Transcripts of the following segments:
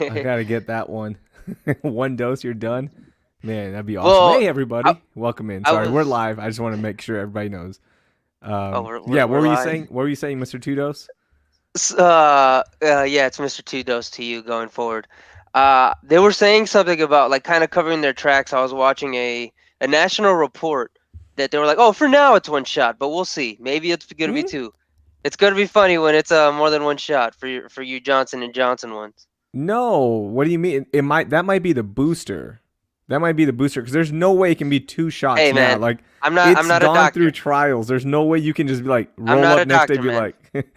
I gotta get that one. One dose, you're done. Man, that'd be awesome. Well, Hey, I, everybody, welcome in. I Sorry, we're was. live. I just want to make sure everybody knows. Oh, Yeah, what we're were you live. saying? What were you saying, Mr. Tudos? Yeah, it's Mr. Two Dose to you going forward. They were saying something about like kind of covering their tracks. I was watching a national report that they were like, "Oh, for now it's one shot, but we'll see. Maybe it's gonna be Hmm? two. It's gonna be funny when it's more than one shot for you Johnson and Johnson ones." No. What do you mean? It might that might be the booster. That might be the booster because there's no way it can be two shots Hey now. man, Like I'm it's not a gone through doctor. trials. There's no way you can just be like I'm roll not a up next day doctor, and be man. like,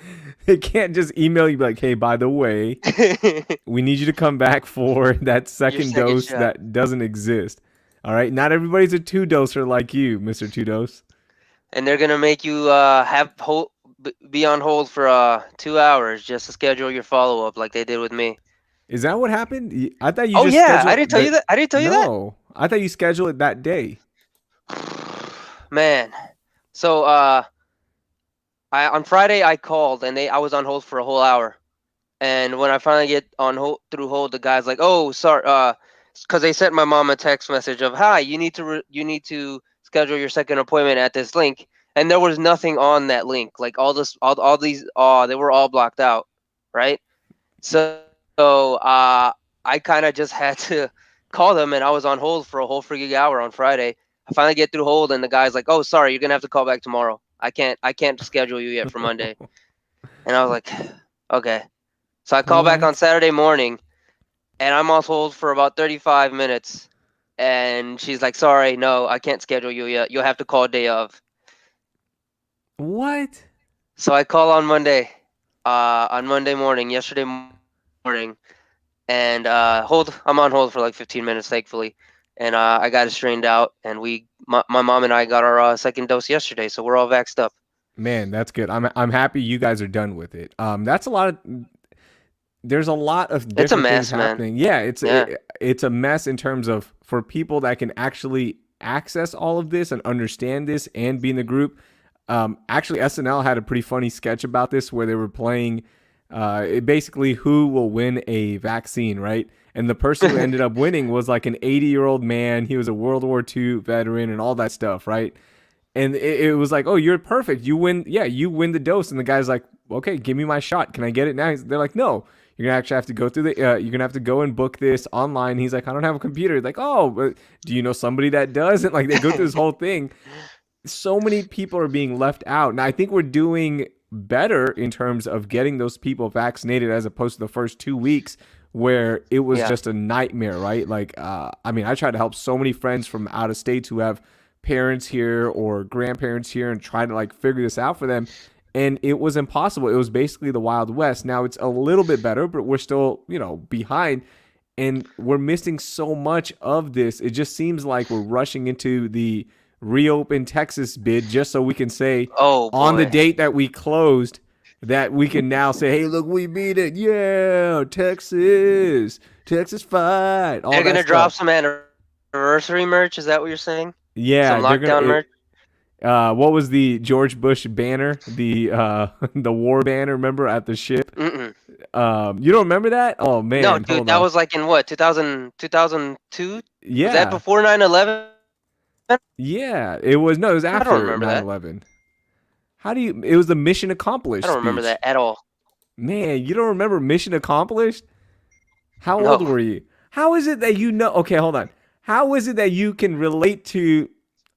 they can't just email you be like, hey, by the way, we need you to come back for that Your second second dose shot, that doesn't exist. All right, not everybody's a two doser like you, Mister Two Dose. and they're gonna make you be on hold for 2 hours just to schedule your follow up like they did with me. Is that what happened? I thought you Oh just yeah, I scheduled didn't tell you the. that. I didn't tell you that. No, I thought you scheduled it that day. Man. So I on Friday I called and I was on hold for a whole hour. And when I finally get on hold through hold, the guy's like, "Oh, sorry, because they sent my mom a text message of, "Hi, you need to schedule your second appointment at this link." And there was nothing on that link. Like all these, they were all blocked out, right? So I kind of just had to call them, and I was on hold for a whole freaking hour on Friday. I finally get through hold, and the guy's like, "Oh, sorry, you're gonna have to call back tomorrow. I can't schedule you yet for Monday." And I was like, "Okay." So I call back on What? Saturday morning, and I'm on hold for about 35 minutes. And she's like, "Sorry, no, I can't schedule you yet. You'll have to call day of." What? So I call on Monday morning, yesterday morning, and hold. I'm on hold for like 15 minutes, thankfully, and I got it straightened out, and my mom and I got our second dose yesterday, so we're all vaxxed up. Man, that's good. I'm happy you guys are done with it. That's a lot of. There's a lot of It's a different things mess, man. happening. Yeah, Yeah, it's a mess in terms of for people that can actually access all of this and understand this and be in the group. Actually, SNL had a pretty funny sketch about this where they were playing basically who will win a vaccine, right? And the person who ended up winning was like an 80-year-old man. He was a World War II veteran and all that stuff, right? And it was like, oh, you're perfect. You win. Yeah, you win the dose. And the guy's like, okay, give me my shot. Can I get it now? They're like, no. You're gonna actually have to go through the. You're gonna have to go and book this online. He's like, I don't have a computer. Like, oh, but do you know somebody that does? And like, they go through this whole thing. So many people are being left out. And I think we're doing better in terms of getting those people vaccinated as opposed to the first 2 weeks where it was yeah. just a nightmare, right? Like, I mean, I tried to help so many friends from out of states who have parents here or grandparents here and try to like figure this out for them. And it was impossible. It was basically the Wild West. Now it's a little bit better, but we're still, behind. And we're missing so much of this. It just seems like we're rushing into the reopen Texas bid just so we can say Oh on the boy, date that we closed that we can now say, hey, look, we beat it. Yeah, Texas, Texas fight, all they're that gonna drop stuff. some anniversary merch. Is that what you're saying? Some Yeah, they're gonna. lockdown merch? What was the George Bush banner? The the war banner, remember at the ship? Mm-mm. You don't remember that? Oh No, man, dude, hold that on. was like in what, 2002? Was that Yeah, before 9/11? yeah. It was no, it was I don't after remember that. 9/11. How do you? It was the mission I accomplished don't remember speech. that at all. Man, you don't remember mission accomplished? How old No, were you? How is it that you know? Okay, hold on. How is it that you can relate to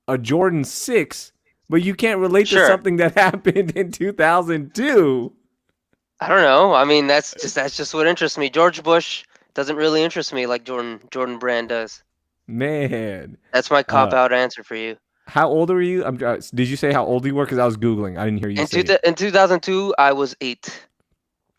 a Jordan 6, but you can't relate to sure. something that happened in 2002? I don't know. I mean, that's just what interests me. George Bush doesn't really interest me like Jordan Brand does. Man, That's my cop uh, out answer for you. how old are you? Did you say how old you were? Because I was googling. I didn't hear you In say two, it. in 2002, I was 8.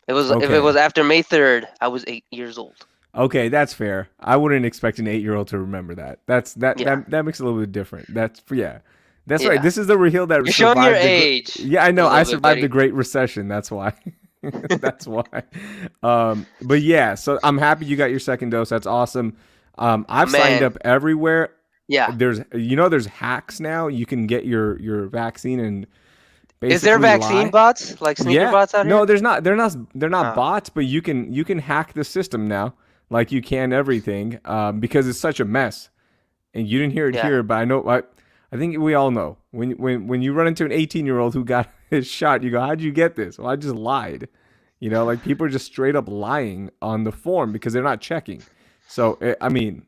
It was if it Okay, was after May 3rd, I was 8 years old. okay, that's fair. I wouldn't expect an 8-year-old to remember that. That's that Yeah, that that makes it a little bit different. That's yeah, that's right. yeah. This is the Raheel that You're showing your survived the. age Yeah, I a know. I little bit, survived the buddy. Great Recession. That's why. That's why. But yeah, so I'm happy you got your second dose. That's awesome. I've signed Man, up everywhere. yeah. There's hacks now. You can get your vaccine and Is there basically vaccine lie. bots like sneaker Yeah. bots out No, here? there's not. They're not Oh, bots, but you can hack the system now, like you can everything, because it's such a mess. And you didn't hear it yeah, here, but I think we all know when you run into an 18-year-old who got his shot, you go, "How'd you get this?" Well, I just lied. Like people are just straight up lying on the form because they're not checking. So I mean,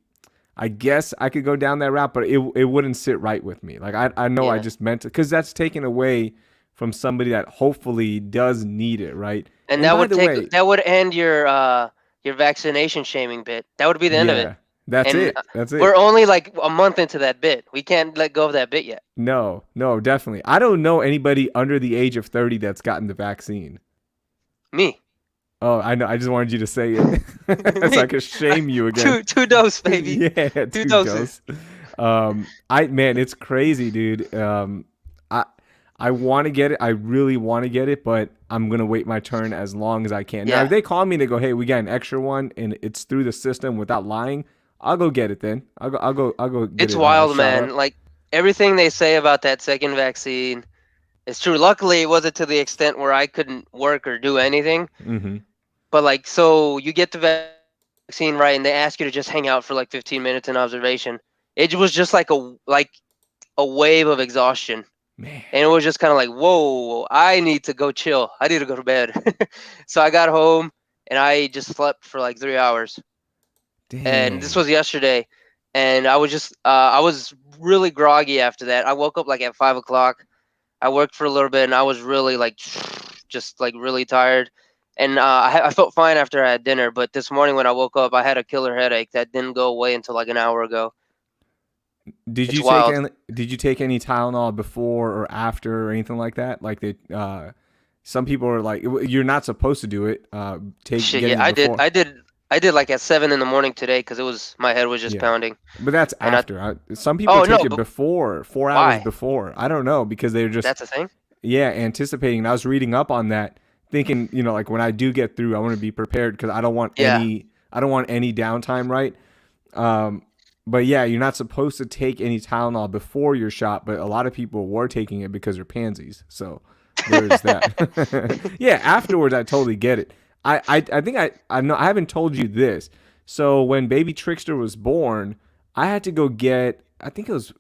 I guess I could go down that route, but it wouldn't sit right with me. Like I know I yeah. just meant to, because that's taken away from somebody that hopefully does need it, right? And And by the way, that would end your vaccination shaming bit. That would be the end of it. yeah, that's And it. That's we're it. only like a month into that bit. We can't let go of that bit yet. No, no, definitely. I don't know anybody under the age of 30 that's gotten the vaccine. Me, Oh, I know. I just wanted you to say it so I me, could shame you again. two dose, baby, Yeah, two two doses. dose. Man, it's crazy, dude. I I want to get it. I really want to get it, but I'm gonna wait my turn as long as I can. Now, if Yeah, they call me and they go, "Hey, we got an extra one," and it's through the system without lying, I'll go get it. Then I'll go get it's it wild, shot man. up. Like everything they say about that second vaccine is true. Luckily, it wasn't to the extent where I couldn't work or do anything. Mm-hmm. But like, so you get the vaccine right, and they ask you to just hang out for like 15 minutes in observation. It was just like a wave of exhaustion, Man, and it was just kind of like, whoa, I need to go chill. I need to go to bed. So I got home and I just slept for like 3 hours. And this dang. was yesterday, and I was really groggy after that. I woke up like at 5 o'clock. I worked for a little bit, and I was really like, just like really tired. And I felt fine after I had dinner, but this morning when I woke up, I had a killer headache that didn't go away until like an hour ago. Did It's you take wild. any? Did you take any Tylenol before or after or anything like that? Like some people are like, you're not supposed to do it. Shit, Getting yeah, it before. I did like at 7 in the morning today because it was my head was just Yeah, pounding, but that's and I. after. Some people Oh take no, it but before, 4 hours why? before. I don't know because they're just, That's a thing. yeah, anticipating. And I was reading up on that, thinking, like when I do get through, I want to be prepared because Yeah. I don't want any downtime, right? Um, but yeah, you're not supposed to take any Tylenol before your shot, but a lot of people were taking it because they're pansies. So there is that. Yeah, afterwards, I totally get it. I think I know I haven't told you this. So when baby Trickster was born, I had to go get, I think it was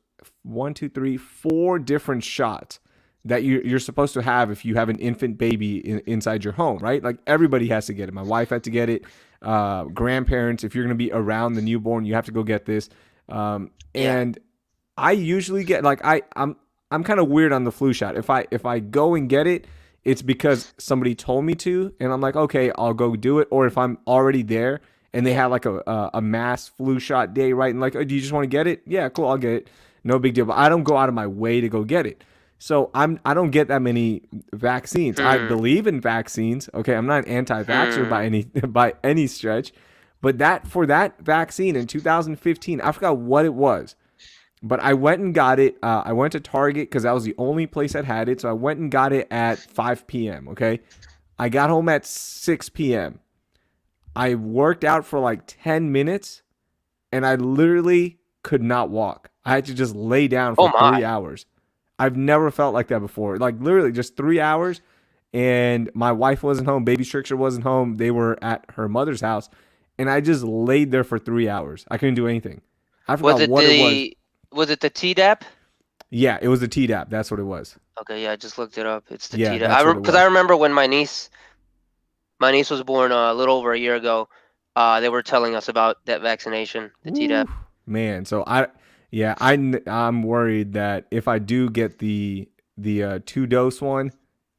one, two, three, four different shots that you're supposed to have if you have an infant baby inside your home, right? Like everybody has to get it. My wife had to get it. Grandparents, if you're going to be around the newborn, you have to go get this. Yeah. And I usually get like I'm kind of weird on the flu shot. If I go and get it, it's because somebody told me to, and I'm like, okay, I'll go do it. Or if I'm already there and they have like a mass flu shot day, right? And like, oh, do you just want to get it? Yeah, cool, I'll get it. No big deal. But I don't go out of my way to go get it. So I don't get that many vaccines. I Hmm. believe in vaccines. Okay, I'm not an anti-vaxxer by Hmm. any stretch, but that vaccine in 2015, I forgot what it was, but I went and got it. I went to Target because that was the only place that had it. So I went and got it at 5 p.m. Okay, I got home at 6 p.m. I worked out for like 10 minutes, and I literally could not walk. I had to just lay down Oh for my. 3 hours. I've never felt like that before. Like literally just 3 hours. And my wife wasn't home. Baby Strixer wasn't home. They were at her mother's house. And I just laid there for 3 hours. I couldn't do anything. I Was forgot it what it was. the Tdap? Yeah, it was the Tdap. That's what it was. Okay, yeah, I just looked it up. It's the Yeah, Tdap. that's what it Because I was. remember when my niece was born a little over a year ago. They were telling us about that vaccination, the Tdap. Woo, man. So yeah, I'm worried that if I do get the 2 dose one,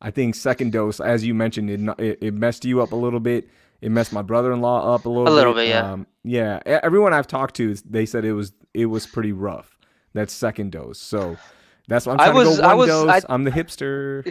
I think second dose, as you mentioned, it messed you up a little bit. It messed my brother-in-law up a A little little bit. bit, yeah. Yeah, everyone I've talked to, they said it was pretty rough. That second dose. So that's why I'm I trying to go was I one was dose. I'm the hipster.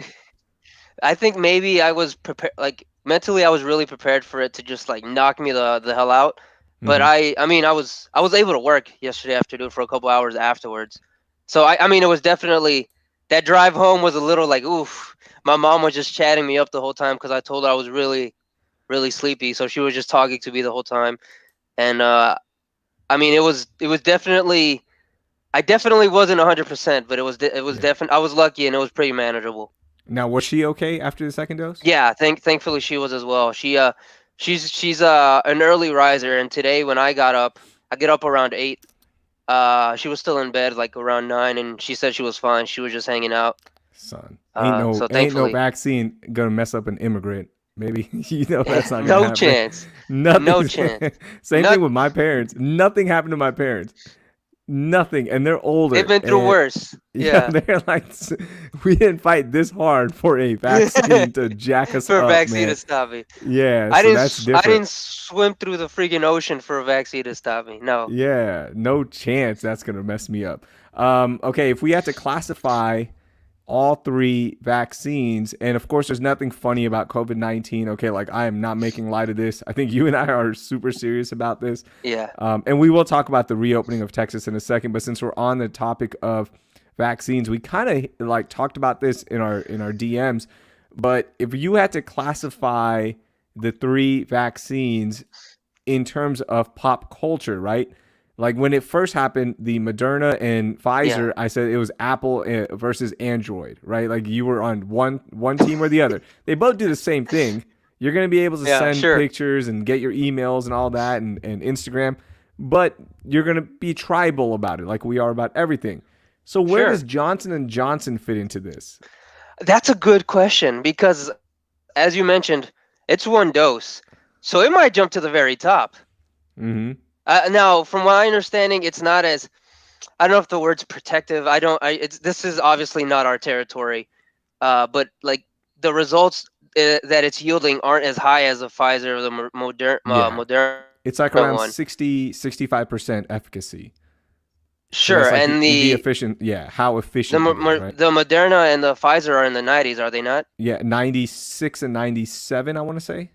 I think maybe I was prepared, like mentally, I was really prepared for it to just like knock me the hell out. But Hmm. I mean, I was able to work yesterday afternoon for a couple hours afterwards. So I mean, it was definitely that drive home was a little like oof. My mom was just chatting me up the whole time because I told her I was really really sleepy, so she was just talking to me the whole time. And I mean, it was definitely I definitely wasn't 100%, but it was Yeah. definitely I was lucky and it was pretty manageable. Now, was she okay after the second dose? Yeah, thankfully she was as well. She's an early riser, and today when I got up, I get up around 8. She was still in bed like around 9, and she said she was fine. She was just hanging out. Son, ain't no So ain't no thankfully, vaccine gonna mess up an immigrant. Maybe that's not gonna no happen. chance, no Nothing. chance. Same Not thing with my parents. Nothing happened to my parents. Nothing, and they're They've older, been through and worse. yeah, Yeah. they're like, we didn't fight this hard for a vaccine to jack us For a up, vaccine man. to stop me. Yeah, so that's I different. didn't swim through the freaking ocean for a vaccine to stop me. No. Yeah, no chance that's gonna mess me up. Okay, if we had to classify all three vaccines, and of course, there's nothing funny about COVID-19. Okay, like I am not making light of this. I think you and I are super serious about this. Yeah. And we will talk about the reopening of Texas in a second. But since we're on the topic of vaccines, we kind of like talked about this in our DMs. But if you had to classify the three vaccines in terms of pop culture, right? Like when it first happened, the Moderna and Yeah. Pfizer, I said it was Apple versus Android, right? Like you were on one team or the other. They both do the same thing. You're going to be able to Yeah. send Sure. pictures and get your emails and all that and Instagram, but you're going to be tribal about it like we are about everything. So where does Sure. Johnson and Johnson fit into this? That's a good question because, as you mentioned, it's one dose, so it might jump to the very top. Mm-hmm. Now, from my understanding, it's not as I don't know if the word's protective. I don't. It's this is obviously not our territory. But like the results that it's yielding aren't as high as the Pfizer or the Yeah. Moderna It's like around one. 65% efficacy. So Sure, that's like and the efficient, yeah, how efficient it is, right? the Moderna and the Pfizer are in the 90s, are they not? Yeah, 96 and 97, I want to say.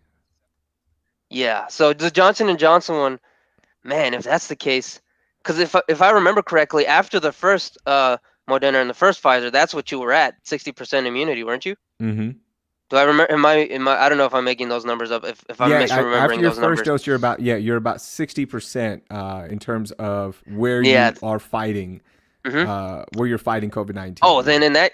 Yeah. So the Johnson and Johnson one, man, if that's the case, because if I remember correctly, after the first Moderna and the first Pfizer, that's what you were at, 60% immunity, weren't you? Mm-hmm. Do I remember? Am I? I don't know if I'm making those numbers up. If I'm Yeah, after misremembering your those first numbers. dose, you're about 60% in terms of where Yeah. you are fighting, Hmm. where you're fighting COVID-19. Oh, Yeah. then in that,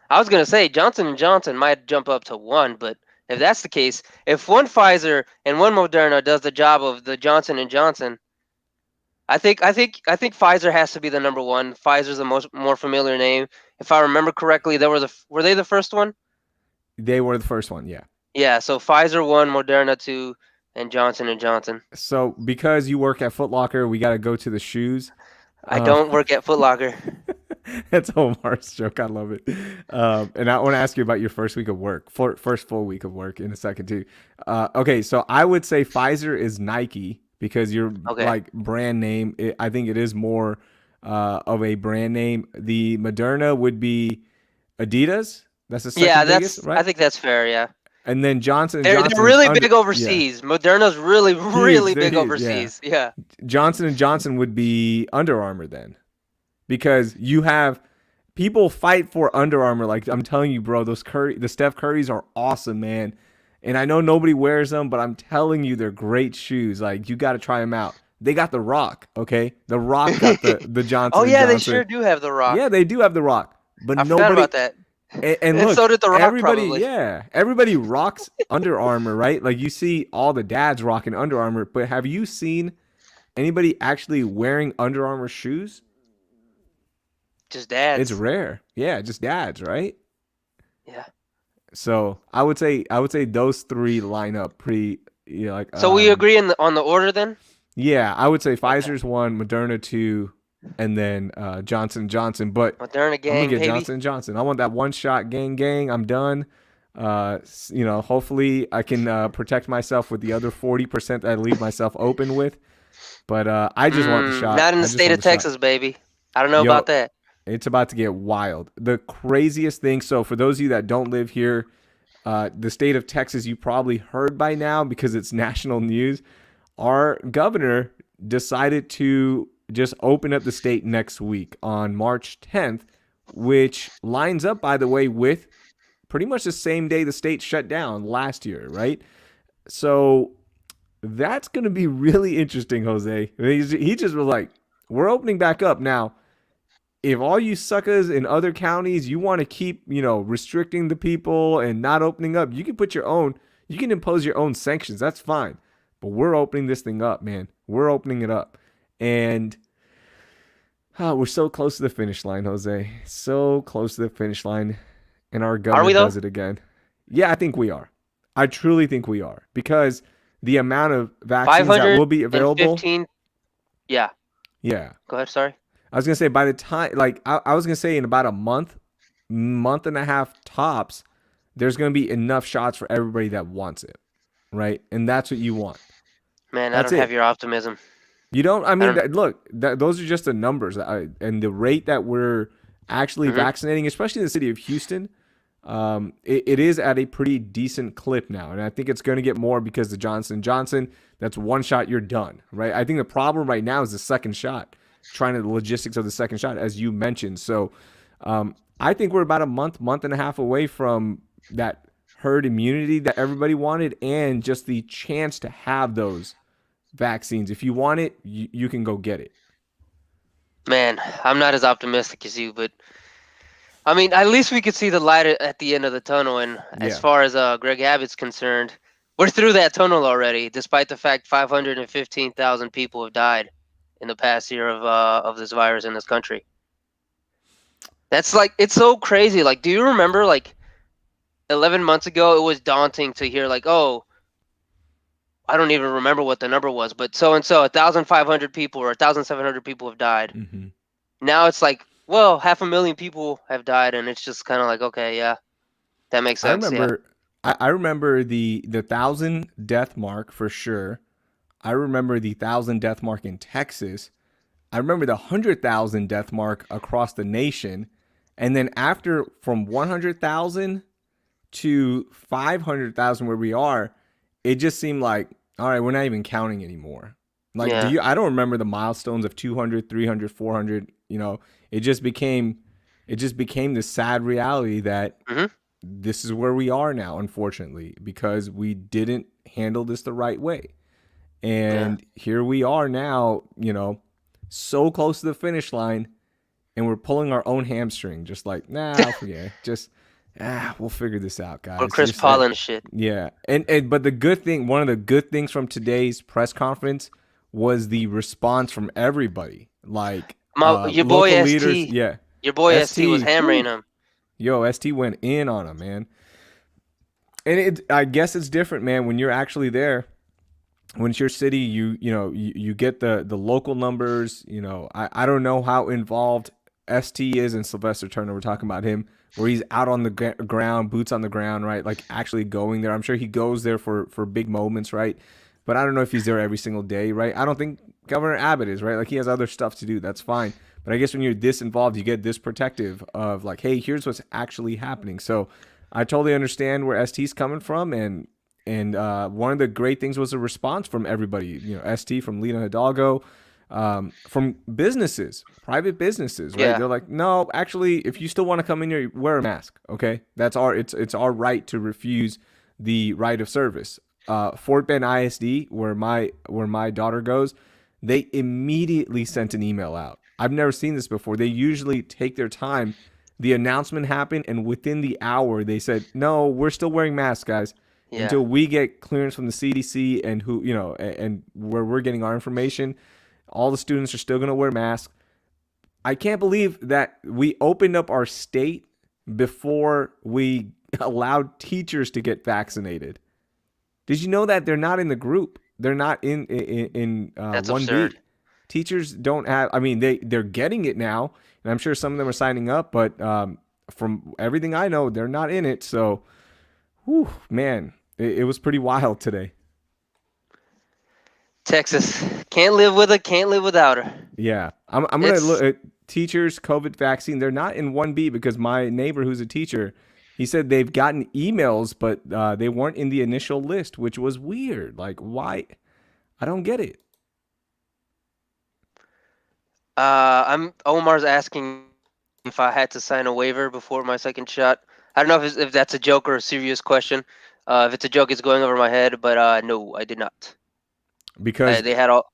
I was gonna say Johnson and Johnson might jump up to 1, but if that's the case, if one Pfizer and one Moderna does the job of the Johnson and Johnson, I think Pfizer has to be the number one. Pfizer's the more familiar name. If I remember correctly, were they the first one? They were the first one, yeah. Yeah, so Pfizer 1, Moderna 2, and Johnson and Johnson. So because you work at Foot Locker, we got to go to the shoes. I don't work at Foot Locker. That's Omar's joke. I love it. And I want to ask you about your first week of work, first full week of work in a second too. Okay, so I would say Pfizer is Nike because you're Okay. like brand name. I think it is more of a brand name. The Moderna would be Adidas. That's the second Yeah, biggest, I right? think that's fair, yeah. And then Johnson and They're Johnson is really under. big Yeah, overseas. Moderna's really huge. really They're big huge. Yeah, overseas. Yeah. Johnson and Johnson would be Under Armour then, because you have people fight for Under Armour. Like I'm telling you, bro, the Steph Currys are awesome, man. And I know nobody wears them, but I'm telling you, they're great shoes. Like you got to try them out. They got the Rock, okay? The Rock got the Oh Johnson and yeah, they Johnson. sure do have the Rock. Yeah, they do have the Rock, but I forgot nobody. about that. And And look, so did the Rock everybody, probably. yeah, everybody rocks Under Armour, right? Like you see all the dads rocking Under Armour, but have you seen anybody actually wearing Under Armour shoes? Just It's dads. rare. Yeah, just dads, right? Yeah. So I would say those three line up pretty, like So we agree on the order then? yeah, I would say Okay. Pfizer's one, Moderna two, and then Johnson Johnson. But Moderna I'm gonna gang, get baby. Johnson Johnson. I want that one shot, gang. I'm done. Hopefully I can protect myself with the other 40% that I leave myself open with. But I just want the shot. Not in I the just state want of the shot. Texas, baby. I don't know Yo, about that. it's about to get wild. The craziest thing. So for those of you that don't live here, the state of Texas, you probably heard by now because it's national news. Our governor decided to just open up the state next week on March 10th, which lines up, by the way, with pretty much the same day the state shut down last year, right? So that's going to be really interesting, Jose. He just was like, we're opening back up now. if all you suckers in other counties, you want to keep, restricting the people and not opening up, you can you can impose your own sanctions. That's fine. But we're opening this thing up, man. We're opening it up. And we're so close to the finish line, Jose. So close to the finish line. And our Are governor we though? does it again. Yeah, I think we are. I truly think we are. Because the amount of vaccines that will be available. 515. Yeah. Yeah. Go ahead. Sorry. I was gonna say by the time, like I was gonna say in about a month and a half tops, there's gonna be enough shots for everybody that wants it, right? And that's what you want. Man, I That's don't have it. your optimism. You don't. I I mean, don't. look, those are just the numbers, and the rate that we're actually Hmm. vaccinating, especially in the city of Houston. It is at a pretty decent clip now, and I think it's going to get more because the Johnson. That's one shot, you're done, right? I think the problem right now is the second shot, trying to the logistics of the second shot, as you mentioned. So, I think we're about a month and a half away from that herd immunity that everybody wanted, and just the chance to have those vaccines. If you want it, you can go get it. Man, I'm not as optimistic as you, but I mean, at least we could see the light at the end of the tunnel. And as Yeah. far as Greg Abbott's concerned, we're through that tunnel already, despite the fact 515,000 people have died in the past year of this virus in this country. That's like, it's so crazy. Like, do you remember like 11 months ago, it was daunting to hear like, oh, I don't even remember what the number was, but so and so 1,500 people or 1,700 people have died. Mm-hmm. Now it's like, well, 500,000 people have died, and it's just kind of like, okay, yeah, that makes I sense. Yeah. remember I remember the 1,000 death mark for sure. I remember the 1,000 death mark in Texas. I remember the 100,000 death mark across the nation. And then after from 100,000 to 500,000 where we are, it just seemed like, all right, we're not even counting anymore. Like, Yeah. I don't remember the milestones of 200, 300, 400, it just became this sad reality that Hmm. this is where we are now, unfortunately, because we didn't handle this the right way. Yeah. And here we are now, so close to the finish line, and we're pulling our own hamstring, just like, nah, forget it. Just, we'll figure this out, Or guys. Chris Just, Paul and shit. yeah. But the good thing, one of the good things from today's press conference was the response from everybody. Like, Your boy local leaders, ST, yeah. your boy ST was ST, hammering whew, him. yo, ST went in on him, man. And I guess it's different, man, when you're actually there. When it's your city, you get the local numbers. I don't know how involved ST is in Sylvester Turner. We're talking about him, where he's out on the ground, boots on the ground, right? Like actually going there. I'm sure he goes there for big moments, right? But I don't know if he's there every single day, right? I don't think Governor Abbott is, right? Like he has other stuff to do. That's fine. But I guess when you're this involved, you get this protective of like, hey, here's what's actually happening. So I totally understand where ST's coming from, and one of the great things was a response from everybody. ST, from Lena Hidalgo, from businesses, private businesses, right? Yeah. They're like, no, actually, if you still want to come in here, wear a mask. Okay, it's our right to refuse the right of service. Fort Bend ISD, where my daughter goes, they immediately sent an email out. I've never seen this before. They usually take their time. The announcement happened, and within the hour, they said, no, we're still wearing masks, guys, Yeah. until we get clearance from the CDC and and where we're getting our information. All the students are still going to wear masks. I can't believe that we opened up our state before we allowed teachers to get vaccinated. Did you know that they're not in the group? They're not in That's 1B. absurd. Teachers don't have. I mean, they're getting it now, and I'm sure some of them are signing up. But from everything I know, they're not in it. So, whew, man, it was pretty wild today. Texas can't live with her, can't live without her. Yeah, I'm gonna look It's at teachers COVID vaccine. They're not in 1B because my neighbor, who's a teacher, he said they've gotten emails, but they weren't in the initial list, which was weird. Like, why? I don't get it. I'm Omar's asking if I had to sign a waiver before my second shot. I don't know if that's a joke or a serious question. If it's a joke, it's going over my head, but no, I did not. Because They had all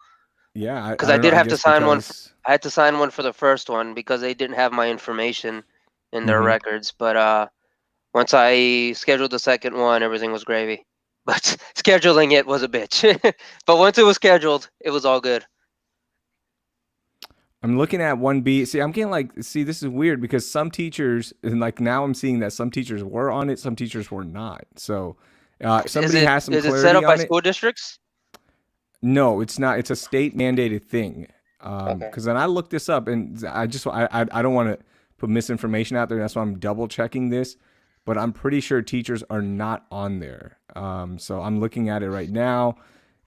Yeah, because I I don't know. did I have to guess sign one. because I had to sign one for the first one because they didn't have my information in their hmm records. But once I scheduled the second one, everything was gravy. But scheduling it was a bitch. But once it was scheduled, it was all good. I'm looking at 1B. See, I'm getting like, see, this is weird because some teachers, and like now I'm seeing that some teachers were on it, some teachers were not. So Is somebody it has some is it set clarity up by on it. school districts? No, it's not. It's a state mandated thing. Okay. Because then I looked this up, and I don't want to put misinformation out there. That's why I'm double checking this. But I'm pretty sure teachers are not on there. So I'm looking at it right now.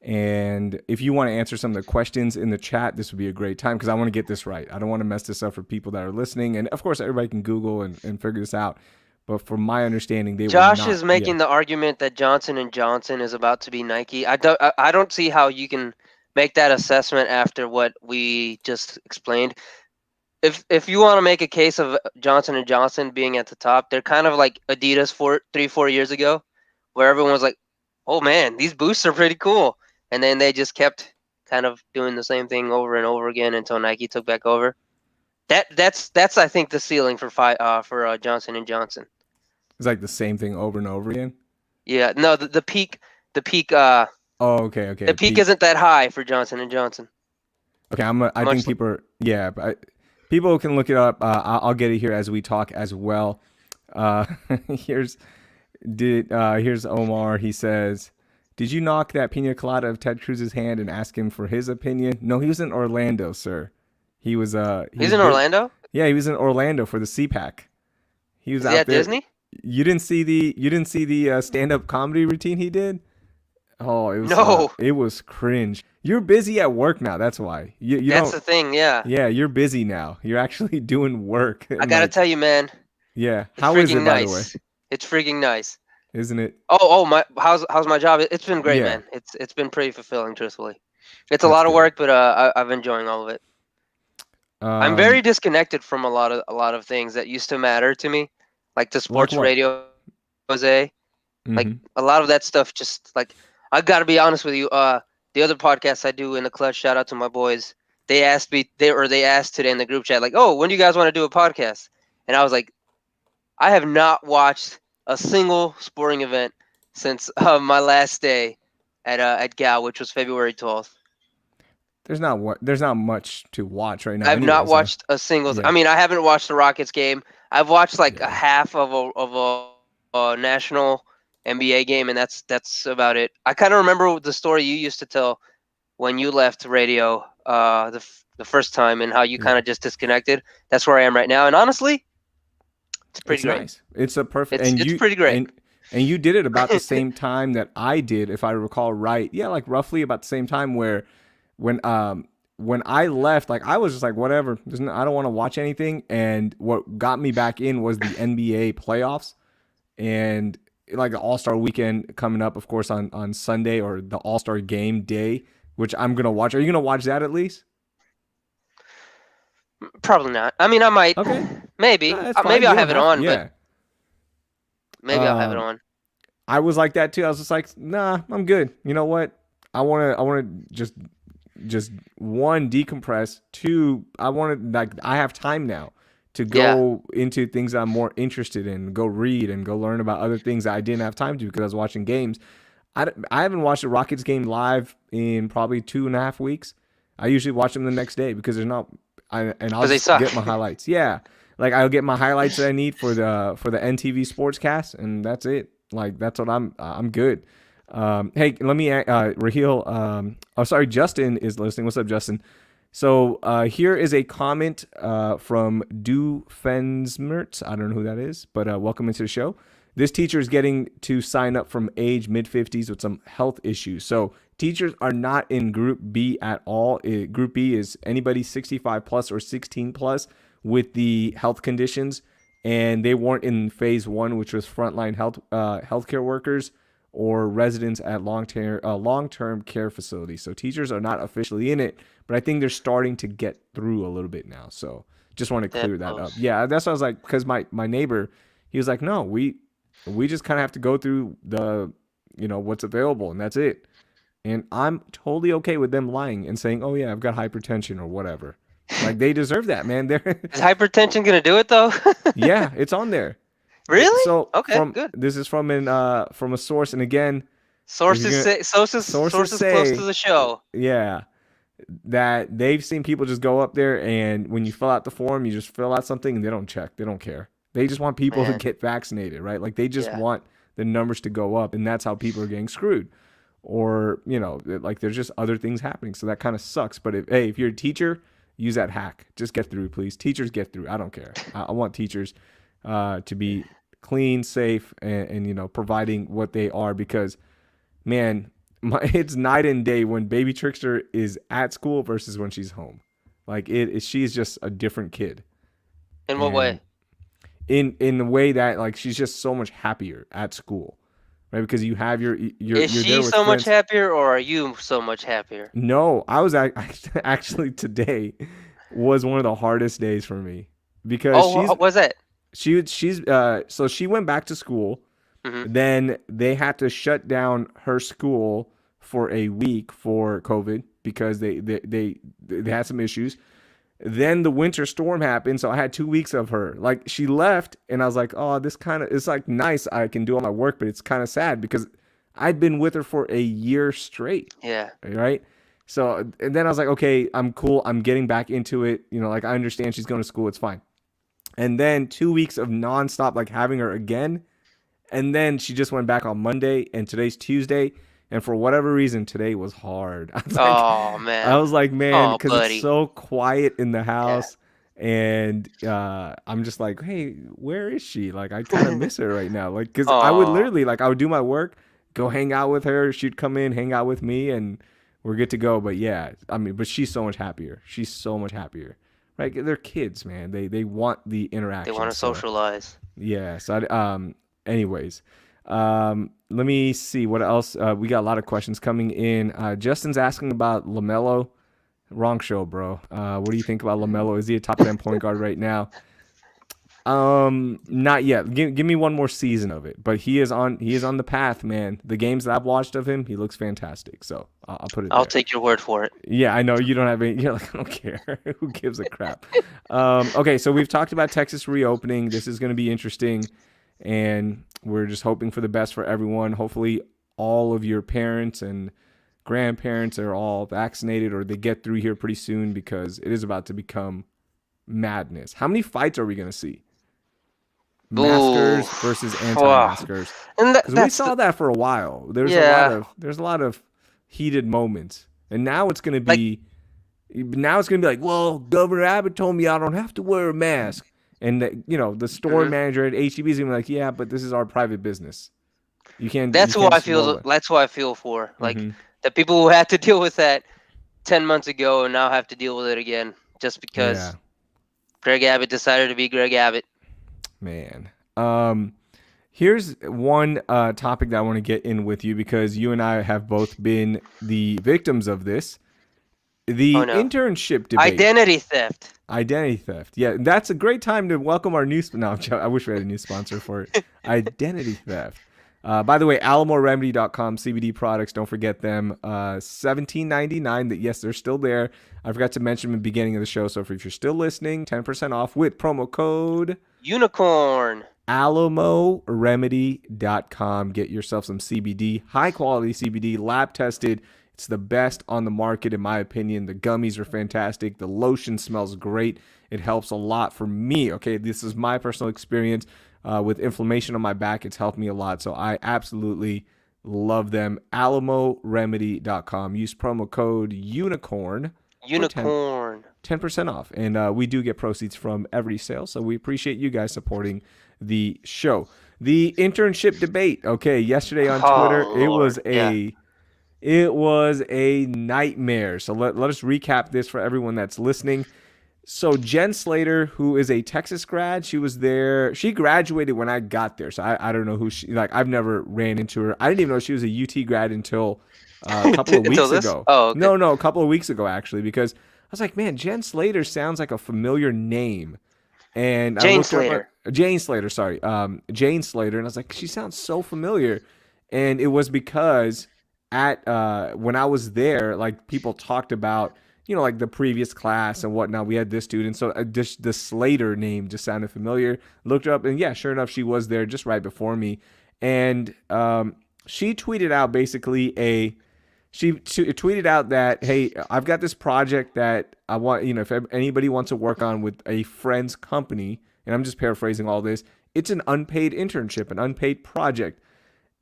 And if you want to answer some of the questions in the chat, this would be a great time because I want to get this right. I don't want to mess this up for people that are listening. And of course, everybody can Google and figure this out. But from my understanding, they were Josh not. is Yeah. making the argument that Johnson and Johnson is about to be Nike. I don't see how you can make that assessment after what we just explained. If you want to make a case of Johnson and Johnson being at the top, they're kind of like Adidas 4 years ago, where everyone was like, "Oh man, these boosts are pretty cool," and then they just kept kind of doing the same thing over and over again until Nike took back over. That's I think the ceiling for Johnson and Johnson. It's like the same thing over and over again. Yeah, no, the peak Oh, okay, the okay. peak Peak. isn't that high for Johnson and Johnson. Okay, I think Much people are, yeah, people can look it up. I'll get it here as we talk as well. Uh, here's here's Omar. He says, "Did you knock that pina colada of Ted Cruz's hand and ask him for his opinion?" No, he was in Orlando, sir. He He's was in bit. Orlando. Yeah, he was in Orlando for the CPAC. He was Is he out at there. Disney? You didn't see the stand up comedy routine he did. Oh, No, it was cringe. You're busy at work now. That's why you that's don't. the thing. Yeah, Yeah, you're busy now. You're actually doing work. I And gotta like, tell you, man, yeah. it's How is it, freaking by the way? nice. It's freaking nice. Isn't it? Oh, my how's my job? It's been great, Yeah, man. It's been pretty fulfilling, truthfully. It's a that's lot of good. work, but I'm enjoying all of it. I'm Um, very disconnected from a lot of things that used to matter to me, like the like sports what? radio, Jose. Like Mm-hmm. a lot of that stuff, just like I gotta be honest with you. The other podcasts I do in the clutch, shout out to my boys. They asked today in the group chat, like, "Oh, when do you guys want to do a podcast?" And I was like, I have not watched a single sporting event since my last day at Gal, which was February 12th. There's not much to watch right now, I've not anyways. watched a single. Yeah, I mean, I haven't watched the Rockets game. I've watched like a yeah. half of a national NBA game, and that's about it. I kind of remember the story you used to tell when you left radio the first time, and how you kind Yeah. of just disconnected. That's where I am right now, and honestly, it's pretty It's great. nice. It's a perfect It's pretty great. and you did it about the same time that I did, if I recall right. Yeah, like roughly about the same time where when um when I left, like I was just like whatever. I don't want to watch anything. And what got me back in was the NBA playoffs and like the All Star weekend coming up, of course, on Sunday or the All Star game day, which I'm gonna watch. Are you gonna watch that at least? Probably not. I mean, I might, Okay, maybe, that's fine. maybe You I'll don't have it have to. on, but Yeah. maybe I'll have it Um, on. I was like that too. I was just like, nah, I'm good. You know what? I wanna just one, decompress. Two, I want to like I have time now to Yeah, go into things I'm more interested in, go read and go learn about other things that I didn't have time to because I was watching games. I haven't watched a Rockets game live in probably 2.5 weeks. I usually watch them the next day because there's not, and I'll because they just suck. get my highlights. Yeah, like I'll get my highlights that I need for the NTV Sportscast, and that's it. Like that's what I'm good. Hey, let me Raheel. Oh, sorry, Justin is listening. What's up, Justin? So here is a comment from Du Fensmert. I don't know who that is, but welcome into the show. This teacher is getting to sign up from age mid-50s with some health issues. So teachers are not in Group B at all. Group B is anybody 65 plus or 16 plus with the health conditions, and they weren't in phase one, which was frontline healthcare workers or residents at long-term care facilities. So teachers are not officially in it, but I think they're starting to get through a little bit now. So just want to That clear that up. blows. Yeah, that's what I was like, because my neighbor, he was like, no, we just kind of have to go through the what's available, and that's it. And I'm totally okay with them lying and saying, "Oh yeah, I've got hypertension or whatever." Like they deserve that, man. They're Is hypertension gonna do it though? yeah, it's on there. Really? So Okay, from good. this is from a source, and again, if you're Sources gonna say sources sources close to say, the show. yeah, that they've seen people just go up there and when you fill out the form, you just fill out something and they don't check, they don't care. They just want people to Man, get vaccinated, right? Like they just yeah. want the numbers to go up, and that's how people are getting screwed. Or like there's just other things happening, so that kind of sucks. But if you're a teacher, use that hack. Just get through, please. Teachers get through. I don't care. I want teachers to be clean, safe, and providing what they are, because man, it's night and day when baby Trickster is at school versus when she's home. Like she's just a different kid, In what and way? in the way that like she's just so much happier at school, right? Because you have Is you're she there with so much friends. happier, or are you so much happier? No, I was actually today was one of the hardest days for me because Oh, what was that? she's so she went back to school. Hmm. Then they had to shut down her school for a week for COVID because they had some issues. Then the winter storm happened, so I had 2 weeks of her. Like she left, and I was like, "Oh, this kind of it's like nice. I can do all my work, but it's kind of sad because I'd been with her for a year straight, Yeah. right?" So and then I was like, "Okay, I'm cool. I'm getting back into it. Like I understand she's going to school. It's fine." And then 2 weeks of nonstop, like having her again, and then she just went back on Monday, and today's Tuesday. And for whatever reason, today was hard. Oh I man. was like, man, Oh because it's buddy. so quiet in the Yeah. house, and I'm just like, hey, where is she? Like, I kind of miss her right now. Like, because I would Oh, literally, like, I would do my work, go hang out with her. She'd come in, hang out with me, and we're good to go. But yeah, I mean, but she's so much happier. She's so much happier. Right? They're kids, man. They want the they want interaction. to So socialize. yeah. So anyways, let me see what else. We got a lot of questions coming in. Justin's asking about LaMelo. Wrong show, bro. What do you think about LaMelo? Is he a top 10 point guard right now? Not yet. Give me one more season of it. But he is on the path, man. The games that I've watched of him, he looks fantastic. So I'll put it I'll there. take your word for it. Yeah, I know you don't have any. You're like, I don't care. Who gives a crap? Okay, so we've talked about Texas reopening. This is going to be interesting, and we're just hoping for the best for everyone. Hopefully, all of your parents and grandparents are all vaccinated, or they get through here pretty soon, because it is about to become madness. How many fights are we going to see? Ooh. Maskers versus Wow. anti-maskers, And because we that's saw that for a while. yeah. There's a lot of heated moments, and now it's going to Like be like, well, Governor Abbott told me I don't have to wear a mask, and the store mhm. manager at HEB is gonna be like, yeah, but this is our private business. You can't just roll it. That's who I feel for. Like Hmm. the people who had to deal with that 10 months ago and now have to deal with it again just Yeah, because Greg Abbott decided to be Greg Abbott. man. Here's one topic that I want to get in with you, because you and I have both been the victims of this. Oh The no. internship debate. Identity theft. Identity theft. Yeah, that's a great time to welcome our new. No, I wish we had a new sponsor for it. Identity theft. By the way, AlamoRemedy.com CBD products. Don't forget them. $17.99. That, yes, they're still there. I forgot to mention them in the beginning of the show. So if you're still listening, 10% off with promo code Unicorn. AlamoRemedy.com. Get yourself some CBD, high quality CBD, lab tested. It's the best on the market, in my opinion. The gummies are fantastic. The lotion smells great. It helps a lot for me. Okay, this is my personal experience with inflammation on my back. It's helped me a lot. So I absolutely love them. AlamoRemedy.com. Use promo code UNICORN for Unicorn. 10% off. And we do get proceeds from every sale. So we appreciate you guys supporting the show. The internship debate. Okay, yesterday on Twitter, Oh Lord. Yeah. it was a nightmare. So let us recap this for everyone that's listening. So Jen Slater, who is a Texas grad, she was there. She graduated when I got there. So I don't know who she, like, I've never ran into her. I didn't even know she was a UT grad until a couple of Until weeks this? ago. Oh, okay. No, a couple of weeks ago, actually, because I was like, man, Jen Slater sounds like a familiar name. And I Jane looked her up, Slater. Jane Slater, sorry. Jane Slater. And I was like, she sounds so familiar. And it was because at when I was there, like people talked about, like the previous class and whatnot. We had this student, so just the Slater name just sounded familiar. Looked her up, and yeah, sure enough, she was there just right before me, and she tweeted out basically she tweeted out that, hey, I've got this project that I want, if anybody wants to work on with a friend's company, and I'm just paraphrasing all this, it's an unpaid internship, an unpaid project.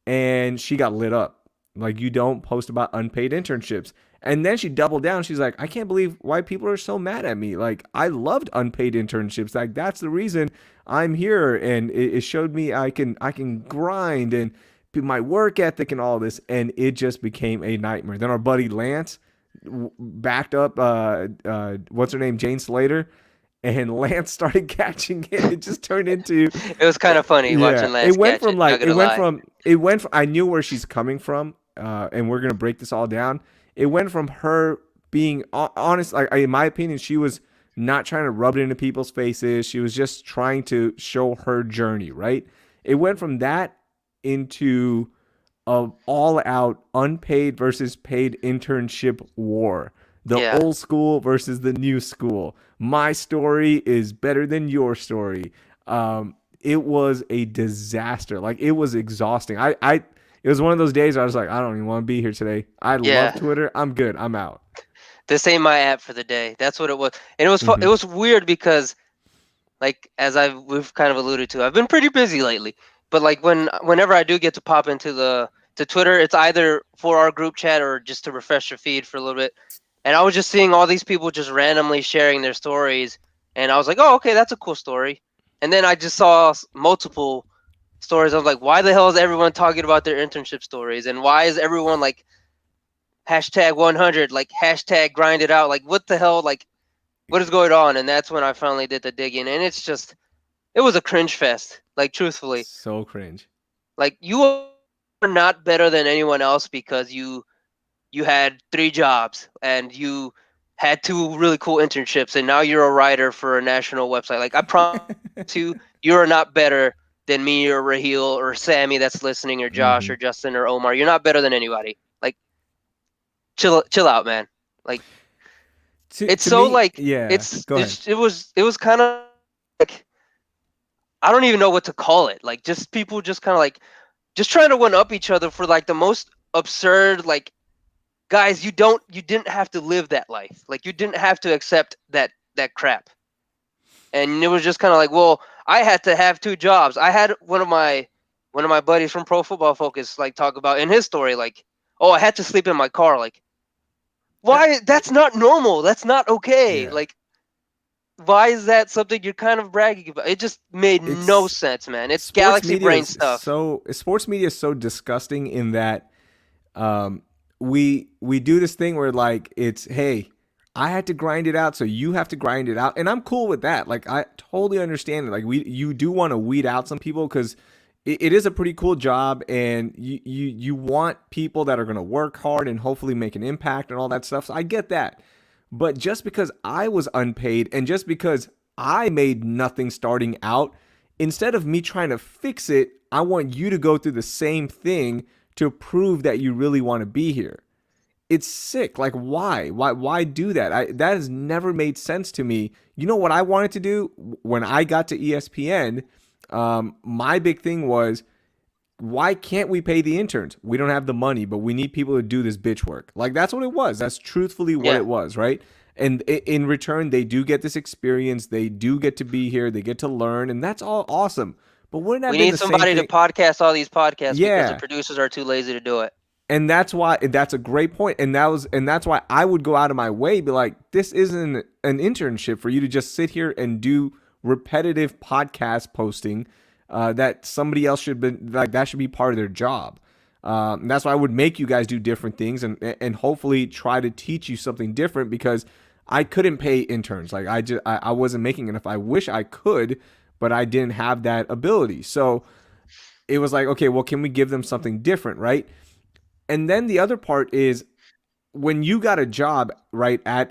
And she got lit up. Like, you don't post about unpaid internships. And then she doubled down. She's like, I can't believe why people are so mad at me. Like, I loved unpaid internships. Like, that's the reason I'm here. And it showed me I can grind and my work ethic and all this. And it just became a nightmare. Then our buddy Lance backed up, what's her name? Jane Slater. And Lance started catching it. It just turned into. It was kind of funny watching Lance It went catch from it. like Not gonna lie. it went from I knew where she's coming from, and we're gonna break this all down. It went from her being honest, like in my opinion, she was not trying to rub it into people's faces. She was just trying to show her journey, right? It went from that into a all out unpaid versus paid internship war. The Yeah. old school versus the new school. My story is better than your story. It was a disaster. Like, it was exhausting. It was one of those days where I was like, I don't even want to be here today. I love Yeah. Twitter. I'm good. I'm out. This ain't my app for the day. That's what it was. And it was it Hmm. was weird because, like, we've kind of alluded to, I've been pretty busy lately. But like whenever I do get to pop into to Twitter, it's either for our group chat or just to refresh the feed for a little bit. And I was just seeing all these people just randomly sharing their stories, and I was like, "Oh, okay, that's a cool story." And then I just saw multiple stories. I was like, "Why the hell is everyone talking about their internship stories? And why is everyone like hashtag 100, like hashtag grind it out? Like, what the hell? Like, what is going on?" And that's when I finally did the digging, and it was a cringe fest. Like, truthfully, So cringe. like, you are not better than anyone else because you had 3 jobs and you had 2 really cool internships, and now you're a writer for a national website. Like, I promise you, you are not better than me or Raheel or Sammy that's listening, or Josh Hmm. or Justin or Omar. You're not better than anybody. Like, chill out, man. Like, it's To so me, like yeah. Go ahead. it was kind of like, I don't even know what to call it. Like, just people just kind of like just trying to one up each other for like the most absurd, like, guys, you didn't have to live that life. Like, you didn't have to accept that crap. And it was just kind of like, well, I had to have 2 jobs. I had one of my buddies from Pro Football Focus like talk about in his story, like, oh, I had to sleep in my car. Like, why? That's not normal. That's not okay. Yeah. Like, why is that something you're kind of bragging about? It just made no It's sense, man. It's galaxy brain stuff. sports media is so disgusting in that um, we do this thing where, like, it's, hey, I had to grind it out, so you have to grind it out, and I'm cool with that. Like, I totally understand it. Like, you do want to weed out some people because it is a pretty cool job, and you want people that are going to work hard and hopefully make an impact and all that stuff. So I get that. But just because I was unpaid and just because I made nothing starting out, instead of me trying to fix it, I want you to go through the same thing to prove that you really want to be here. It's sick. Like, why? Why do that? That has never made sense to me. You know what I wanted to do when I got to ESPN? My big thing was, why can't we pay the interns? We don't have the money, but we need people to do this bitch work. Like, that's what it was. That's truthfully what Yeah. it was, right? And in return, they do get this experience. They do get to be here. They get to learn, and that's all awesome. But wouldn't that have We been need the same somebody to thing? podcast all these podcasts because the Yeah. producers are too lazy to do it. And that's a great point. And that's why I would go out of my way, be like, this isn't an internship for you to just sit here and do repetitive podcast posting, that somebody else should be like, that should be part of their job. And that's why I would make you guys do different things and hopefully try to teach you something different, because I couldn't pay interns. Like, I wasn't making enough. I wish I could, but I didn't have that ability. So it was like, okay, well, can we give them something different, right? And then the other part is, when you got a job right at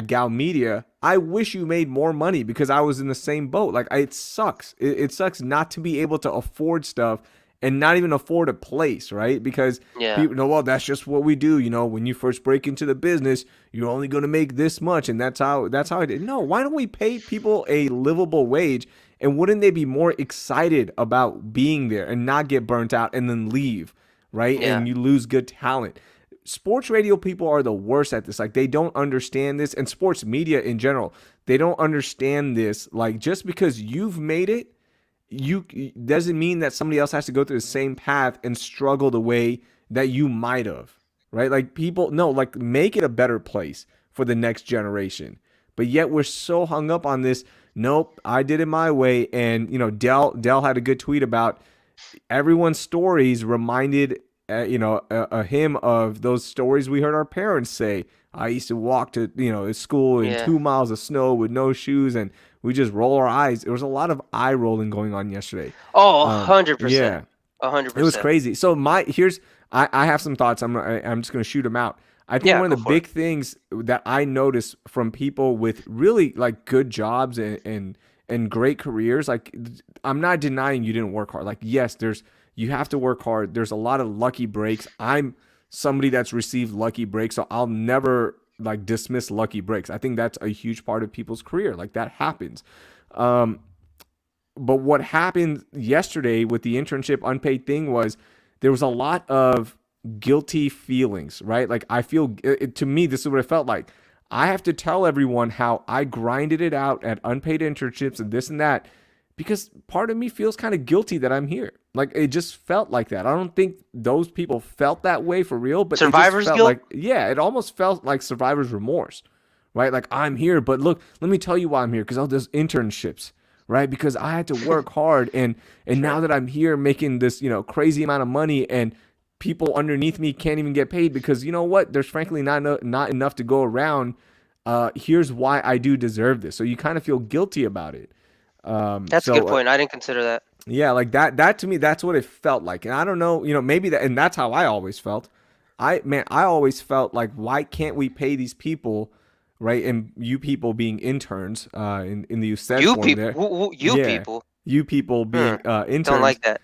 Gal Media, I wish you made more money because I was in the same boat. Like, it sucks. It sucks not to be able to afford stuff and not even afford a place, right? Because Yeah. people know, well, that's just what we do. When you first break into the business, you're only going to make this much, and that's how I did. No, why don't we pay people a livable wage? And wouldn't they be more excited about being there and not get burnt out and then leave, right? Yeah. And you lose good talent. Sports radio people are the worst at this. Like, they don't understand this, and sports media in general, they don't understand this. Like, just because you've made it, you doesn't mean that somebody else has to go through the same path and struggle the way that you might have, right? Like, people, no, like, make it a better place for the next generation. But yet we're so hung up on this. Nope, I did it my way. And Dell had a good tweet about everyone's stories reminded him of those stories we heard our parents say. I used to walk to school in Yeah. 2 miles of snow with no shoes, and we just roll our eyes. There was a lot of eye rolling going on yesterday. Oh, Yeah, 100%. it was 100%. crazy. So I have some thoughts. I'm just gonna shoot them out. I think Yeah, one go of the for it. big things that I noticed from people with really like good jobs and great careers, like, I'm not denying you didn't work hard. Like, yes, you have to work hard. There's a lot of lucky breaks. I'm somebody that's received lucky breaks, so I'll never like dismiss lucky breaks. I think that's a huge part of people's career. Like, that happens. Um, but what happened yesterday with the internship unpaid thing was there was a lot of guilty feelings, right? Like, I feel to me, this is what it felt like. I have to tell everyone how I grinded it out at unpaid internships and this and that, because part of me feels kind of guilty that I'm here. Like, it just felt like that. I don't think those people felt that way for real, but it just Survivor's felt guilt? like, yeah, it almost felt like survivor's remorse, right? Like, I'm here, but look, let me tell you why I'm here, because of those internships, right? Because I had to work hard, and now Sure. that I'm here making this crazy amount of money, and people underneath me can't even get paid because, you know what, there's frankly not enough to go around. Here's why I do deserve this. So you kind of feel guilty about it. That's a good point. I didn't consider that. Yeah, like that to me, that's what it felt like. And I don't know, maybe that, and that's how I always felt. I always felt like, why can't we pay these people, right? And you people being interns, in the you said You form people, there. you Yeah, people. you people being Don't interns. like that.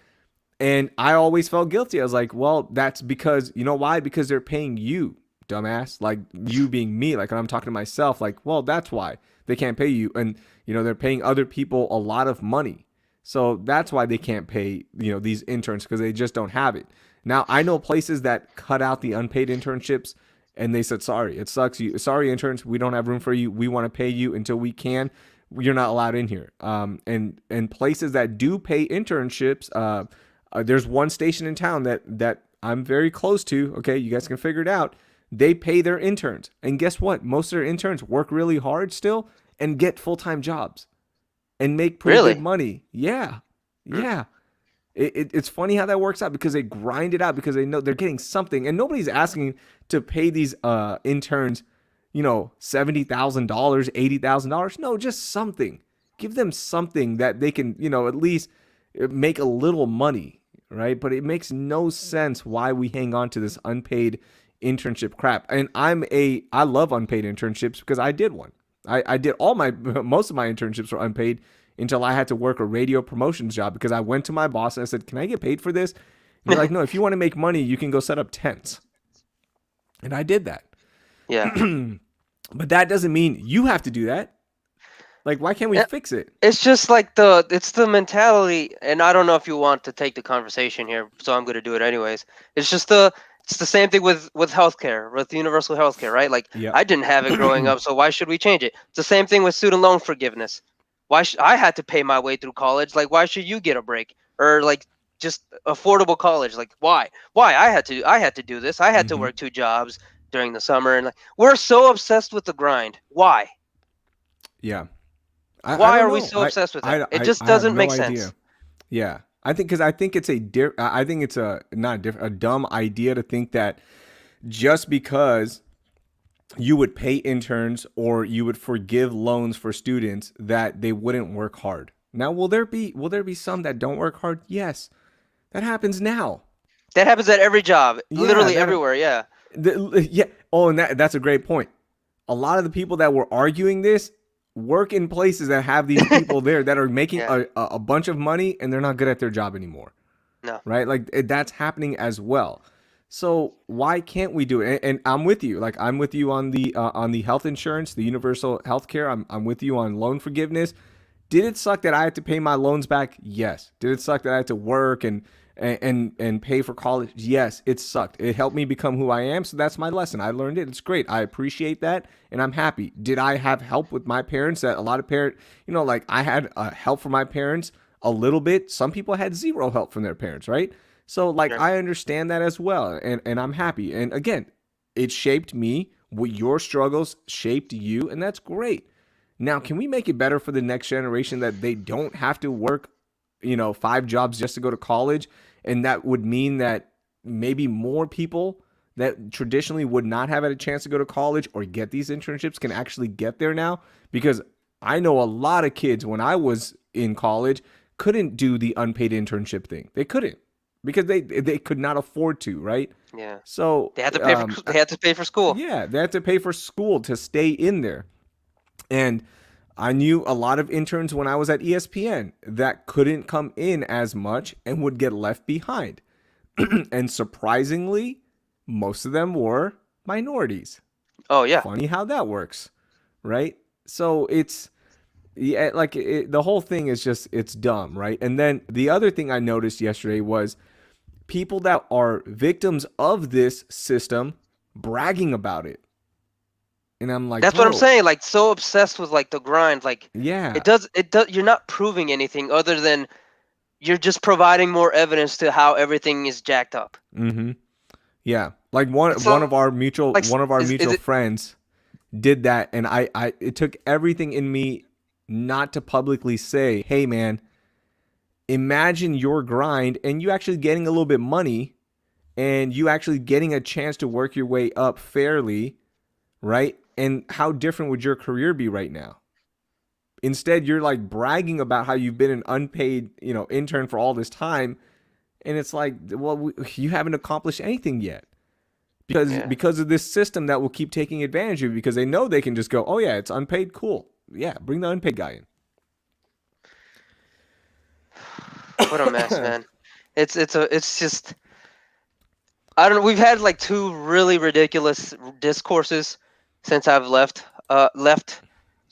And I always felt guilty. I was like, well, that's because, you know why? Because they're paying you, dumbass. Like, you being me, like, I'm talking to myself, like, well, that's why they can't pay you. And, they're paying other people a lot of money. So that's why they can't pay, these interns, because they just don't have it. Now, I know places that cut out the unpaid internships, and they said, sorry, it sucks. Sorry, interns, we don't have room for you. We want to pay you until we can. You're not allowed in here. And places that do pay internships, there's one station in town that I'm very close to. Okay, you guys can figure it out. They pay their interns, and guess what? Most of their interns work really hard still and get full-time jobs and make pretty good Really? money. Yeah, Hmm. yeah. It's funny how that works out, because they grind it out because they know they're getting something, and nobody's asking to pay these interns, $70,000, $80,000. No, just something. Give them something that they can, at least make a little money, right? But it makes no sense why we hang on to this unpaid internship crap. And I love unpaid internships because I did one. I did most of my internships were unpaid until I had to work a radio promotions job, because I went to my boss and I said, can I get paid for this? And they're like, no, if you want to make money, you can go set up tents. And I did that. Yeah. But that doesn't mean you have to do that. Like, why can't we Yeah, fix it? It's just like it's the mentality, and I don't know if you want to take the conversation here, so I'm going to do it anyways. It's the same thing with healthcare, with universal healthcare, right? Like, Yeah. I didn't have it growing up, so why should we change it? It's the same thing with student loan forgiveness. I had to pay my way through college? Like, why should you get a break? Or like, just affordable college? Like, why? I had to do this. I had to Hmm. work 2 jobs during the summer, and like, we're so obsessed with the grind. Why? Yeah. I Why don't are we know. so obsessed with that? It just I have doesn't no make idea. sense. Yeah. I think it's I think it's a not a, a dumb idea to think that just because you would pay interns or you would forgive loans for students, that they wouldn't work hard. Now, will there be some that don't work hard? Yes. That happens now. That happens at every job, Yeah, literally everywhere. Yeah. yeah. Oh, and that's a great point. A lot of the people that were arguing this work in places that have these people there that are making Yeah. a bunch of money, and they're not good at their job anymore. No. right? Like that's happening as well. So why can't we do it? And I'm with you. Like I'm with you on the health insurance, the universal health care. I'm with you on loan forgiveness. Did it suck that I had to pay my loans back? Yes. Did it suck that I had to work and pay for college? Yes, it sucked. It helped me become who I am. So that's my lesson. I learned it. It's great. I appreciate that, and I'm happy. Did I have help with my parents? That a lot of parents, like I had help from my parents a little bit. Some people had zero help from their parents, right? So like Sure. I understand that as well, and I'm happy. And again, it shaped me. What your struggles shaped you, and that's great. Now, can we make it better for the next generation that they don't have to work, 5 jobs just to go to college? And that would mean that maybe more people that traditionally would not have had a chance to go to college or get these internships can actually get there now. Because I know a lot of kids when I was in college couldn't do the unpaid internship thing. They couldn't because they could not afford to, right? Yeah. So, They had to pay for they had to pay for school. yeah, they had to pay for school to stay in there. And I knew a lot of interns when I was at ESPN that couldn't come in as much and would get left behind. And surprisingly, most of them were minorities. Oh yeah. Funny how that works, right? So it's the whole thing is just it's dumb, right? And then the other thing I noticed yesterday was people that are victims of this system bragging about it. And I'm like, That's what I'm bro, saying. Like so obsessed with like the grind. Like yeah. it does. You're not proving anything other than you're just providing more evidence to how everything is jacked up. Mm-hmm. Yeah, like one It's one not of our mutual like one of our is mutual it? friends did that, and I it took everything in me not to publicly say, "Hey, man, imagine your grind and you actually getting a little bit money, and you actually getting a chance to work your way up fairly, right? And how different would your career be right now?" Instead, you're like bragging about how you've been an unpaid, intern for all this time, and it's like, well, you haven't accomplished anything yet. because Yeah. because of this system that will keep taking advantage of you because they know they can just go, oh yeah, it's unpaid, cool, yeah, bring the unpaid guy What a mess, in. man. It's just I don't know. We've had like two really ridiculous discourses since I've left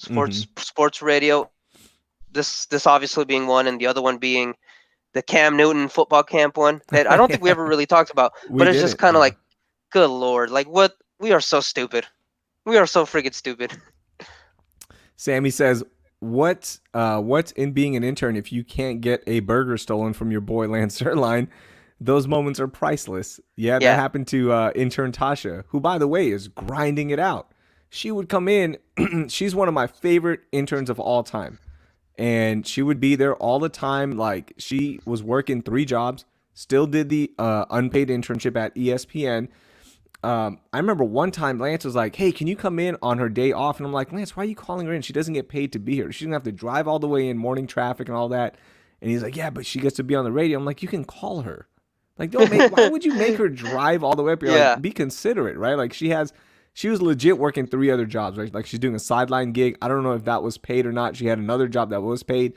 Hmm. sports radio. This obviously being one, and the other one being the Cam Newton football camp one that I don't think we Yeah, ever really talked about. we But it's just didn't. kind of Yeah. like, good lord, like what? We are so stupid. We are so freaking stupid. Sammy says, what's in being an intern if you can't get a burger stolen from your boy Lance Zierlein? Those moments are priceless. Yeah, that Yeah, happened to intern Tasha, who, by the way, is grinding it out. She would come in. She's one of my favorite interns of all time. And she would be there all the time. Like she was working 3 jobs, still did the unpaid internship at ESPN. I remember one time Lance was like, "Hey, can you come in on her day off?" And I'm like, "Lance, why are you calling her in? She doesn't get paid to be here. She doesn't have to drive all the way in morning traffic and all that." And he's like, "Yeah, but she gets to be on the radio." I'm like, "You can call her. Like, don't make. Why would you make her drive all the way up here? yeah, Like, be considerate, right? Like, she was legit working 3 other jobs, right? Like, she's doing a sideline gig. I don't know if that was paid or not. She had another job that was paid.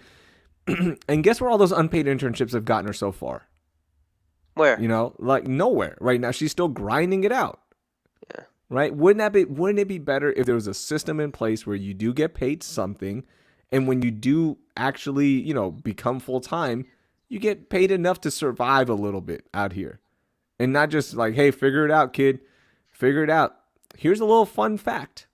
And guess where all those unpaid internships have gotten her so far? where? Like nowhere right now. She's still grinding it out, Yeah, right? Wouldn't it be better if there was a system in place where you do get paid something, and when you do actually, become full time, you get paid enough to survive a little bit out here, and not just like, hey, figure it out, kid, figure it out. Here's a little fun fact: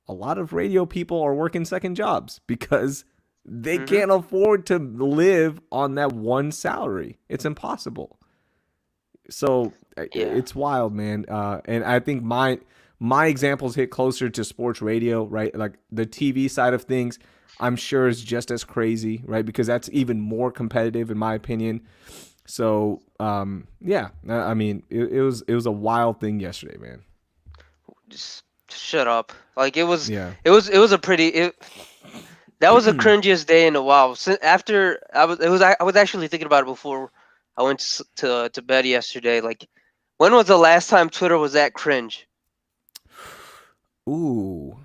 a lot of radio people are working second jobs because they mm-hmm. can't afford to live on that one salary. It's impossible. So Yeah, it's wild, man. And I think my examples hit closer to sports radio, right? Like the TV side of things, I'm sure is just as crazy, right? Because that's even more competitive, in my opinion. So yeah, I mean, it was a wild thing yesterday, man. just shut up. Like it was, Yeah. it was a pretty. That was the cringiest day in a while. After I was actually thinking about it before I went to bed yesterday. Like, when was the last time Twitter was that cringe? Ooh,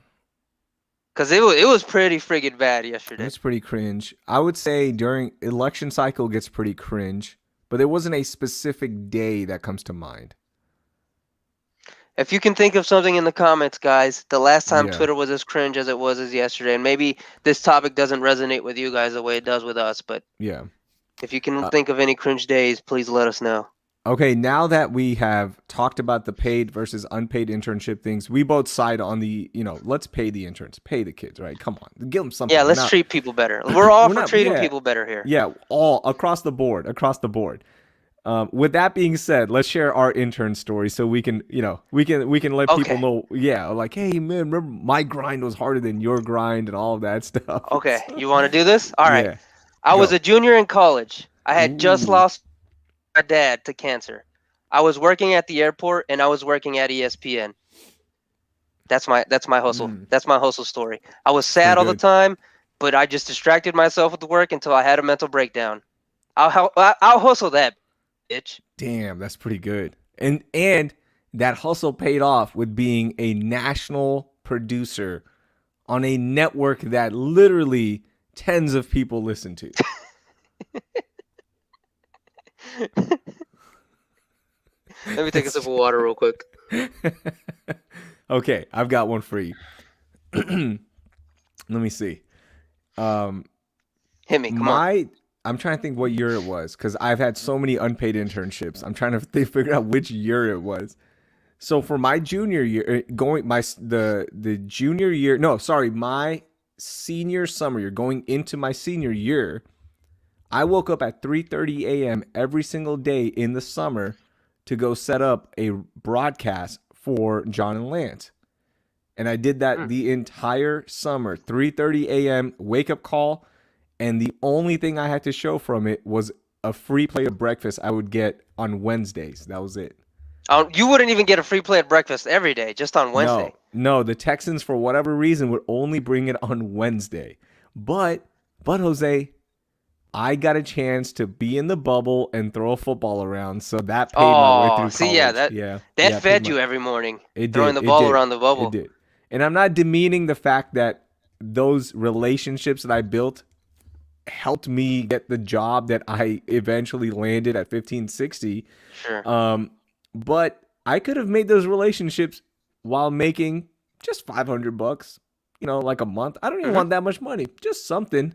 Because it was pretty friggin' bad yesterday. that's pretty cringe. I would say during election cycle gets pretty cringe but there wasn't a specific day that comes to mind. If you can think of something in the comments, guys, the last time Yeah. Twitter was as cringe as it was as yesterday, and maybe this topic doesn't resonate with you guys the way it does with us, but Yeah. if you can think of any cringe days, please let us know. Okay, now that we have talked about the paid versus unpaid internship things, we both side on the, let's pay the interns, pay the kids, right? Come on, give them something. Yeah, let's treat people better. We're all for treating people better here. Yeah, all across the board, with that being said, let's share our intern story so we can, we can let people know. Yeah, like, hey man, remember my grind was harder than your grind and all of that stuff. Okay, you want to do this? All right. Yeah. I was a junior in college. I had just lost my dad to cancer. I was working at the airport and I was working at ESPN. That's my hustle. That's my hustle story. I was sad all the time, but I just distracted myself with the work until I had a mental breakdown. I'll hustle that, bitch. Damn, that's pretty good. And that hustle paid off with being a national producer on a network that literally tens of people listen to. Let me take a sip of water real quick. Okay, I've got one for you. Let me see. Hit me, come on. I'm trying to think what year it was because I've had so many unpaid internships. I'm trying to figure out which year it was. So for my junior year, my senior summer year, going into my senior year, I woke up at 3:30 a.m. every single day in the summer to go set up a broadcast for John and Lance. And I did that the entire summer, 3:30 a.m. wake up call. And the only thing I had to show from it was a free plate of breakfast I would get on Wednesdays. That was it. You wouldn't even get a free plate of breakfast every day, just on Wednesday. No, the Texans, for whatever reason, would only bring it on Wednesday. But Jose, I got a chance to be in the bubble and throw a football around, so that paid my way through college. See, that fed you every morning. Throwing the ball around the bubble. It did. And I'm not demeaning the fact that those relationships that I built helped me get the job that I eventually landed at 1560. Sure. But I could have made those relationships while making just $500, like a month. I don't even want that much money. Just something,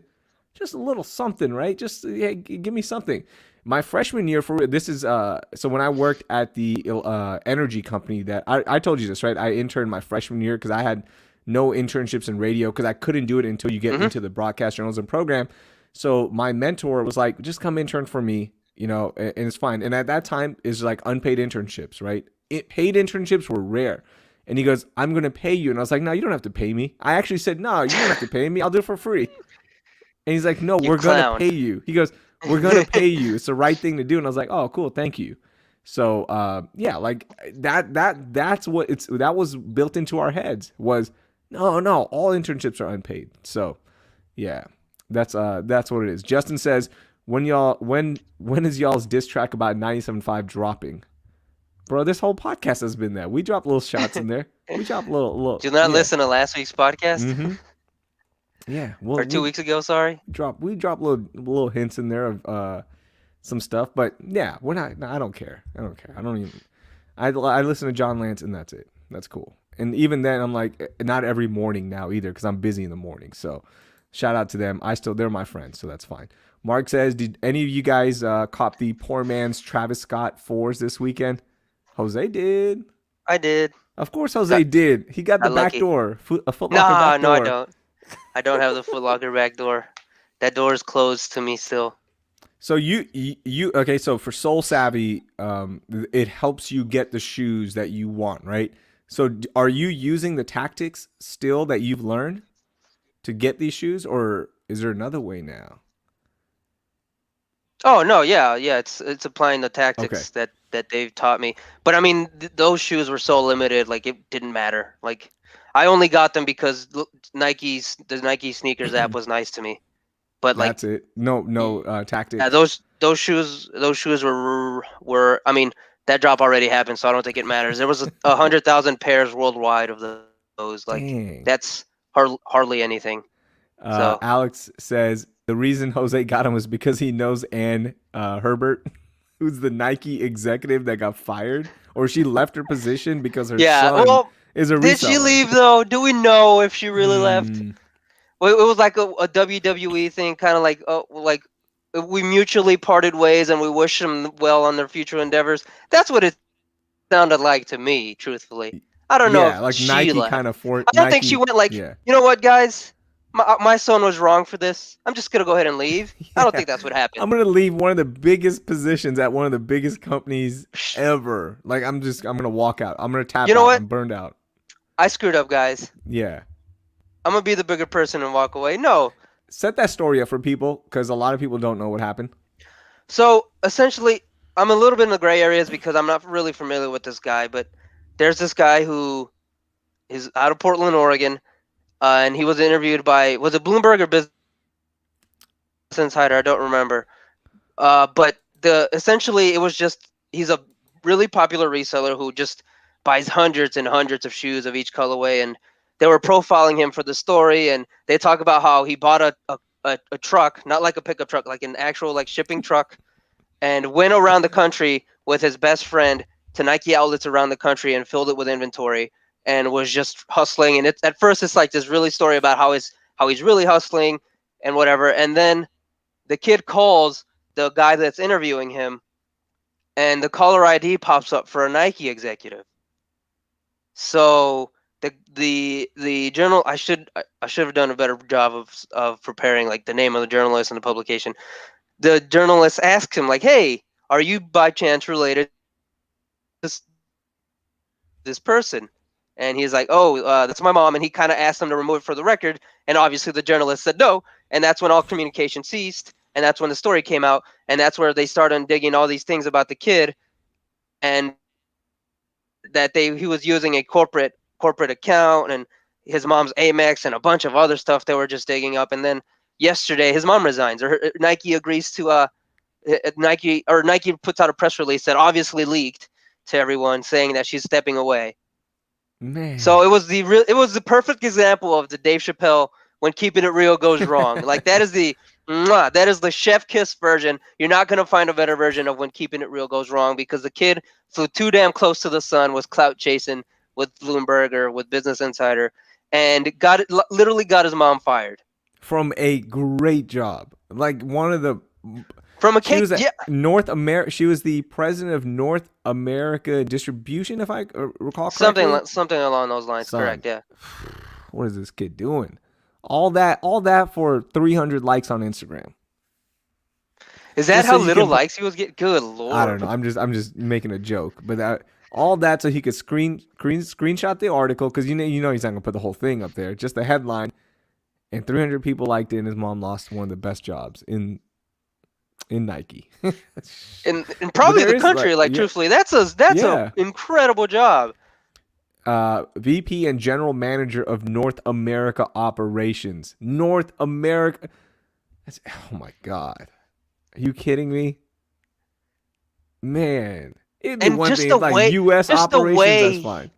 just a little something, right? Just give me something. My freshman year so when I worked at the energy company that I told you this, right? I interned my freshman year because I had no internships in radio because I couldn't do it until you get into the broadcast journalism program. So my mentor was like, just come intern for me, and it's fine. And at that time, it's like unpaid internships, right? Paid internships were rare. And he goes, I'm going to pay you. And I was like, no, you don't have to pay me. I actually said, no, you don't have to pay me. I'll do it for free. And he's like, no, we're going to pay you. He goes, we're going to pay you. It's the right thing to do. And I was like, oh, cool. Thank you. So, like that was built into our heads was, no, all internships are unpaid. So, yeah. That's what it is. Justin says, when is y'all's diss track about 97.5 dropping? Bro, this whole podcast has been that. We drop little shots in there. We drop little. Do not listen to last week's podcast. Mm-hmm. Yeah, or 2 weeks ago. Sorry. We drop little hints in there of some stuff, but yeah, we're not. No, I don't care. I don't even. I listen to John Lance and that's it. That's cool. And even then, I'm like, not every morning now either because I'm busy in the morning. So. Shout out to them. They're my friends, so that's fine. Mark says, did any of you guys cop the poor man's Travis Scott 4s this weekend? Jose did. I did. Of course Jose did. He got the back door, a Foot Locker back door. No, I don't. I don't have the Foot Locker back door. That door is closed to me still. So okay, so for Soul Savvy, it helps you get the shoes that you want, right? So are you using the tactics still that you've learned to get these shoes, or is there another way now? Oh no, yeah, it's applying the tactics that they've taught me. But I mean, those shoes were so limited, like it didn't matter. Like I only got them because the Nike sneakers app was nice to me. But like that's it. No tactics. Yeah, those shoes were. I mean, that drop already happened, so I don't think it matters. There was 100,000 pairs worldwide of those. Like Dang. That's hardly anything. Alex says the reason Jose got him was because he knows Ann Herbert. who's the Nike executive that got fired, or she left her position because her Yeah. son Well, is a did she reseller. leave though? Do we know if she really left? Hmm. Well, it was like a WWE thing, kind of like we mutually parted ways and we wish them well on their future endeavors. That's what it sounded like to me, truthfully. I don't know Yeah, if like she Nike left. kind of for I don't think she Nike. went like, Yeah, you know what, guys, my son was wrong for this. I'm just gonna go ahead and leave. I don't yeah. think that's what happened. I'm gonna leave one of the biggest positions at one of the biggest companies ever. Like I'm gonna walk out. I'm gonna You tap know out. what? I'm burned out. I screwed up, guys. Yeah. I'm gonna be the bigger person and walk away. No. Set that story up for people because a lot of people don't know what happened. So essentially, I'm a little bit in the gray areas because I'm not really familiar with this guy, but there's this guy who is out of Portland, Oregon, and he was interviewed by, was it Bloomberg or Business Insider? I don't remember. But the essentially it was just he's a really popular reseller who just buys hundreds and hundreds of shoes of each colorway, and they were profiling him for the story, and they talk about how he bought a truck, not like a pickup truck, like an actual like shipping truck, and went around the country with his best friend to Nike outlets around the country and filled it with inventory and was just hustling. And it's at first it's like this really story about how he's really hustling and whatever, and then the kid calls the guy that's interviewing him, and the caller ID pops up for a Nike executive. So the journal I should have done a better job of preparing like the name of the journalist and the publication. The journalist asks him like, "Hey, are you by chance related to this person?" And he's like, "Oh, that's my mom." And he kind of asked him to remove it for the record. And obviously the journalist said no. And that's when all communication ceased. And that's when the story came out. And that's where they started digging all these things about the kid, and that he was using a corporate account and his mom's Amex and a bunch of other stuff they were just digging up. And then yesterday his mom resigns, or Nike agrees to Nike puts out a press release that obviously leaked to everyone saying that she's stepping away. Man. So it was the perfect example of the Dave Chappelle when keeping it real goes wrong. Like that is the chef kiss version. You're not gonna find a better version of when keeping it real goes wrong, because the kid flew too damn close to the sun, was clout chasing with Bloomberg or with Business Insider, and literally got his mom fired From a great job. Like one of the from a she cake. was at Yeah, North America. She was the president of North America Distribution, if I recall correctly. something along those lines. Son, Correct. Yeah. what is this kid doing? All that for 300 likes on Instagram. Is that Just so how you little can. likes he was getting? Good I don't lord. know. I'm just making a joke, but all that so he could screenshot the article because you know he's not gonna put the whole thing up there, just the headline, and 300 people liked it, and his mom lost one of the best jobs in Nike. In But probably there the is country, like yeah, truthfully, that's a yeah. incredible job. VP and General Manager of North America Operations. North America. Oh my God. Are you kidding me? Man. It'd be And one thing if like US just operations, that's fine.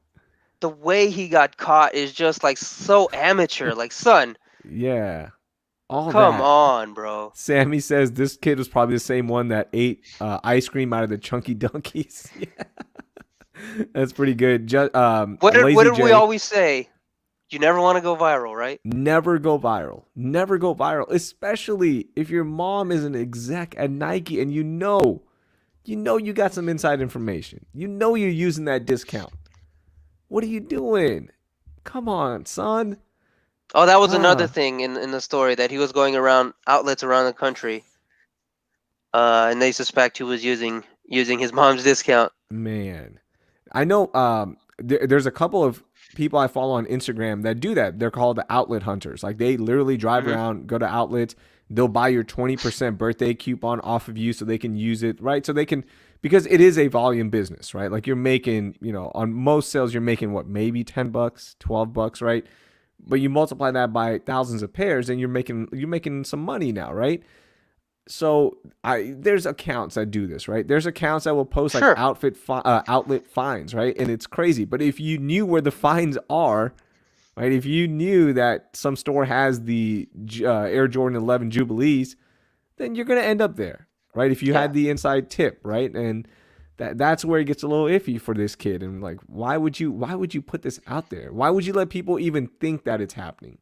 the way he got caught is just like so amateur. Like, son, Yeah. All come that. on, bro. Sammy says this kid was probably the same one that ate ice cream out of the Chunky Donkeys. Yeah. That's pretty good. What Lazy did we J. always say? You never want to go viral, right? Never go viral. Never go viral, especially if your mom is an exec at Nike and you got some inside information. You know you're using that discount. What are you doing? Come on, son. Oh, that was another Ah, thing in the story, that he was going around outlets around the country, and they suspect he was using his mom's discount. man. I know there's a couple of people I follow on Instagram that do that. They're called the outlet hunters. Like they literally drive Hmm. around, go to outlets, they'll buy your 20% birthday coupon off of you so they can use it, right? So they can, because it is a volume business, right? Like you're making, on most sales you're making what, maybe $10, $12, right? But you multiply that by thousands of pairs and you're making some money now, right? So there's accounts that do this, right? There's accounts that will post like Sure. outlet finds, right? And it's crazy. But if you knew where the finds are, right? If you knew that some store has the Air Jordan 11 Jubilees, then you're gonna end up there, right? If you Yeah. had the inside tip, right? And that's where it gets a little iffy for this kid. And like, why would you put this out there? Why would you let people even think that it's happening?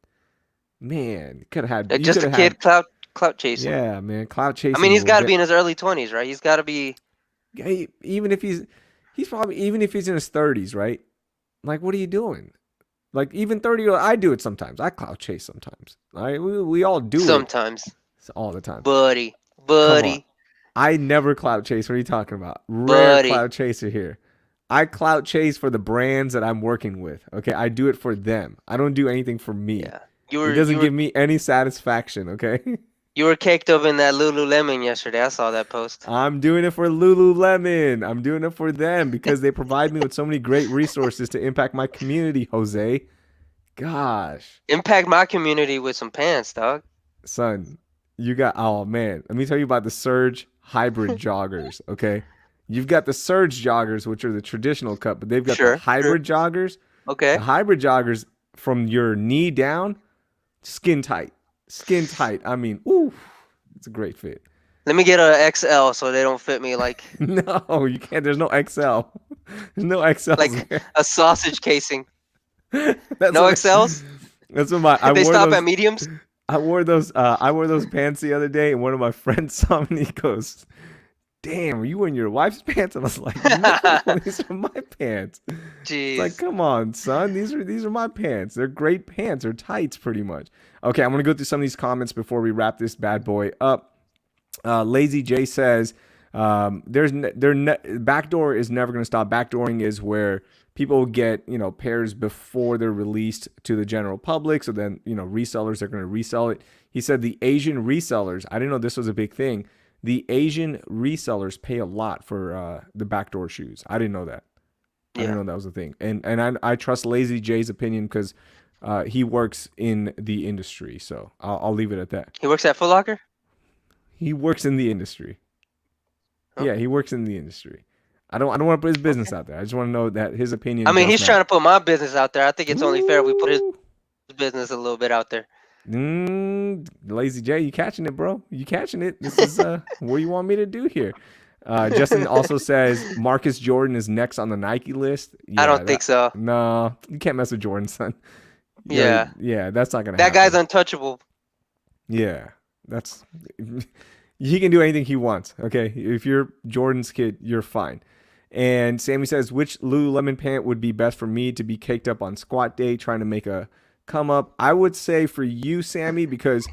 Man, you Just could a have had, kid clout chasing. yeah, man, cloud I mean, chasing he's will got to get, be in his early 20s, right? He's got to be. even if he's probably, even if he's in his 30s, right? Like, what are you doing? Like, even 30, I do it sometimes. I cloud chase sometimes. All right, we all do it Sometimes, all the time. buddy, Come on. buddy, I never clout chase. What are you talking about? Rare buddy. clout chaser here. I clout chase for the brands that I'm working with. Okay, I do it for them. I don't do anything for me. Yeah, you It were doesn't you were give me any satisfaction. Okay, you were caked up in that Lululemon yesterday. I saw that post. I'm doing it for Lululemon. I'm doing it for them because they provide me with so many great resources to impact my community. Jose, gosh, Impact my community with some pants, dog. son, you got. Oh man, let me tell you about the Surge hybrid joggers. Okay, you've got the Surge joggers, which are the traditional cut, but they've got the Sure. hybrid joggers. The Okay. hybrid joggers from your knee down, skin tight. Skin tight. I mean, ooh, it's a great fit. Let me get a XL so they don't fit me like No, you can't. There's no XL. There's no XLs like there. a sausage casing. That's No what, XLs? that's what my They stop at mediums? I wore those pants the other day and one of my friends saw me and he goes, "Damn, are you wearing your wife's pants?" And I was like, "No, these are my pants." It's like, Jeez. come on, son. These are my pants. They're great pants. They're tights, pretty much. Okay, I'm gonna go through some of these comments before we wrap this bad boy up. Lazy J says, backdoor is never gonna stop. Backdooring is where people get pairs before they're released to the general public. So then resellers are gonna resell it. He said the Asian resellers. I didn't know this was a big thing. The Asian resellers pay a lot for the backdoor shoes. I didn't know that. I didn't Yeah. know that was a thing. And I trust Lazy J's opinion because he works in the industry. So I'll leave it at that. He works at Foot Locker? He works in the industry. Oh, Yeah, he works in the industry. I don't want to put his business okay. out there. I just want to know that his opinion I mean, does he's trying matter. to put my business out there. I think it's only fair if we put his Ooh. business a little bit out there. Lazy J, you catching it, bro? You catching it? This is what you want me to do here. Justin also says Marcus Jordan is next on the Nike list. I Yeah, don't think so. no, you can't mess with Jordan, son. Yeah. Yeah, that's not gonna That happen. guy's untouchable. Yeah, that's he can do anything he wants. Okay, if you're Jordan's kid, you're fine. And Sammy says, which Lululemon pant would be best for me to be caked up on squat day, trying to make a come up? I would say for you, Sammy, because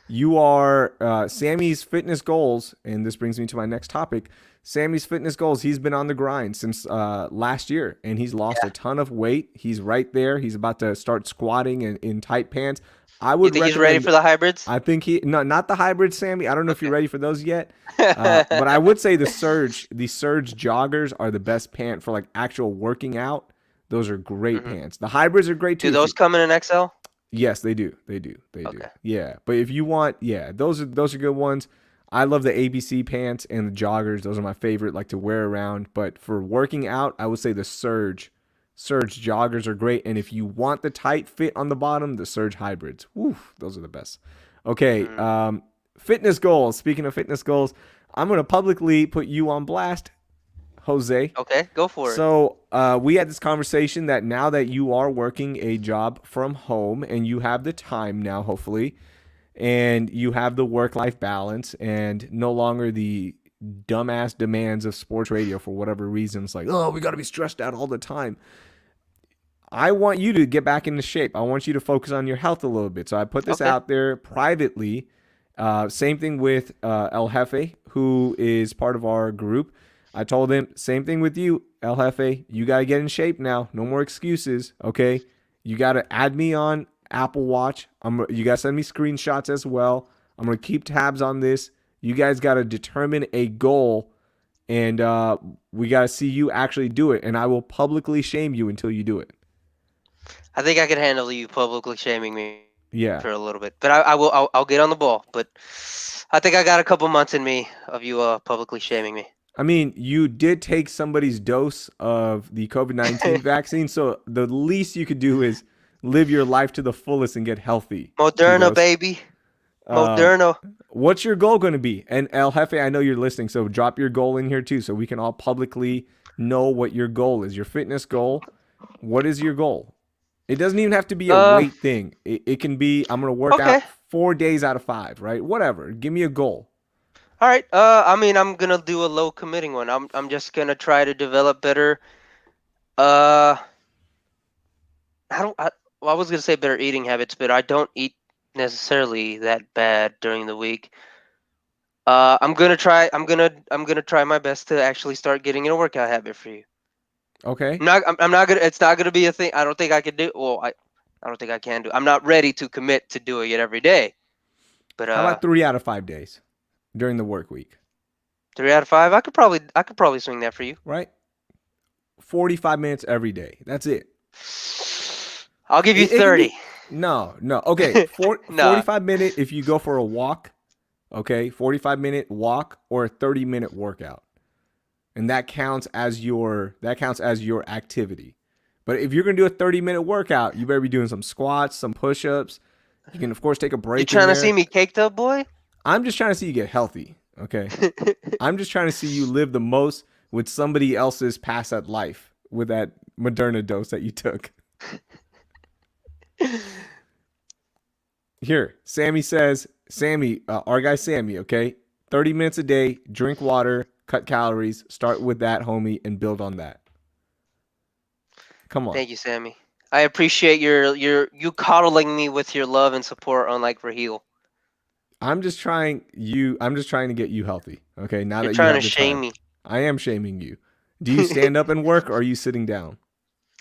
you are Sammy's fitness goals, and this brings me to my next topic. Sammy's fitness goals. He's been on the grind since last year, and he's lost a ton of weight. He's right there. He's about to start squatting in tight pants. I You would think he's recommend. ready for the hybrids? I think not the hybrid, Sammy. I don't know if you're ready for those yet, but I would say the Surge joggers are the best pant for like actual working out. Those are great Mhm. pants. The hybrids are great too. Do those come in an XL? Yes, they do. They do. They do. Okay. Yeah, but if you want, yeah, those are good ones. I love the ABC pants and the joggers. Those are my favorite, like to wear around. But for working out, I would say the Surge joggers are great. And if you want the tight fit on the bottom, the Surge hybrids. Woo, those are the best. Okay, fitness goals. Speaking of fitness goals, I'm gonna publicly put you on blast, Jose. Okay, go for it. So we had this conversation that now that you are working a job from home and you have the time now, hopefully, and you have the work-life balance and no longer the dumbass demands of sports radio for whatever reasons, like, oh, we got to be stressed out all the time. I want you to get back into shape. I want you to focus on your health a little bit. So I put this Okay. out there privately. Same thing with El Jefe, who is part of our group. I told him, same thing with you, El Jefe. You got to get in shape now. No more excuses, okay? You got to add me on Apple Watch. You got to send me screenshots as well. I'm going to keep tabs on this. You guys got to determine a goal, and we got to see you actually do it. And I will publicly shame you until you do it. I think I can handle you publicly shaming me Yeah. for a little bit, but I'll get on the ball. But I think I got a couple months in me of you publicly shaming me. I mean, you did take somebody's dose of the COVID-19 vaccine, so the least you could do is live your life to the fullest and get healthy. Moderna, Tito's. baby. Um, Moderno. what's your goal going to be? And El Jefe, I know you're listening, so drop your goal in here too, so we can all publicly know what your goal is. Your fitness goal. What is your goal? It doesn't even have to be a Uh, weight thing. It can be I'm going to work okay. out 4 days out of 5, right? Whatever. Give me a goal. All right. I mean, I'm gonna do a low committing one. I'm just gonna try to develop better. Uh, I don't. Well, I was gonna say better eating habits, but I don't eat necessarily that bad during the week. I'm gonna try. I'm gonna try my best to actually start getting in a workout habit for you. Okay. I'm not gonna. It's not gonna be a thing. I don't think I can do. Well, I don't think I can do. I'm not ready to commit to doing it every day. But How about 3 out of 5 days during the work week, 3 out of 5, I could probably swing that for you. right? 45 minutes every day. That's it. I'll give you It can 30. be no. Okay, Nah, 45 minute if you go for a walk, okay? 45-minute walk or a 30-minute workout. And that counts as your activity. But if you're going to do a 30-minute workout, you better be doing some squats, some push-ups. You can of course take a you break in trying to see there. me caked up, boy? I'm just trying to see you get healthy, okay? I'm just trying to see you live the most with somebody else's past at life with that Moderna dose that you took. Here, our guy Sammy, okay? 30 minutes a day, drink water, cut calories, start with that, homie, and build on that. Come on. Thank you, Sammy. I appreciate you coddling me with your love and support, unlike Raheel. I'm just trying to get you healthy, okay? Now You're that you trying to have the shame time. me. I am shaming you. Do you stand up and work or are you sitting down?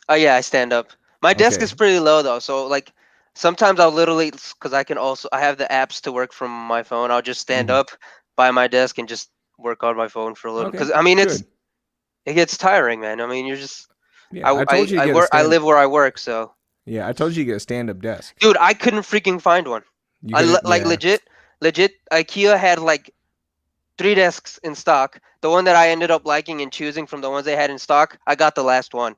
Oh yeah, I stand up. My desk is Okay. pretty low though, so like sometimes I'll literally, because I have the apps to work from my phone. I'll just stand Mhm. up by my desk and just work on my phone for a little. Okay. Because I mean, Good. it gets tiring, man. I mean, you're just Yeah, I told you to I get a work, I stand live where I work, so Yeah, I told you to get a stand-up desk. dude, I couldn't freaking find one. You couldn't Like Yeah. legit. IKEA had like 3 desks in stock. The one that I ended up liking and choosing from the ones they had in stock, I got the last one.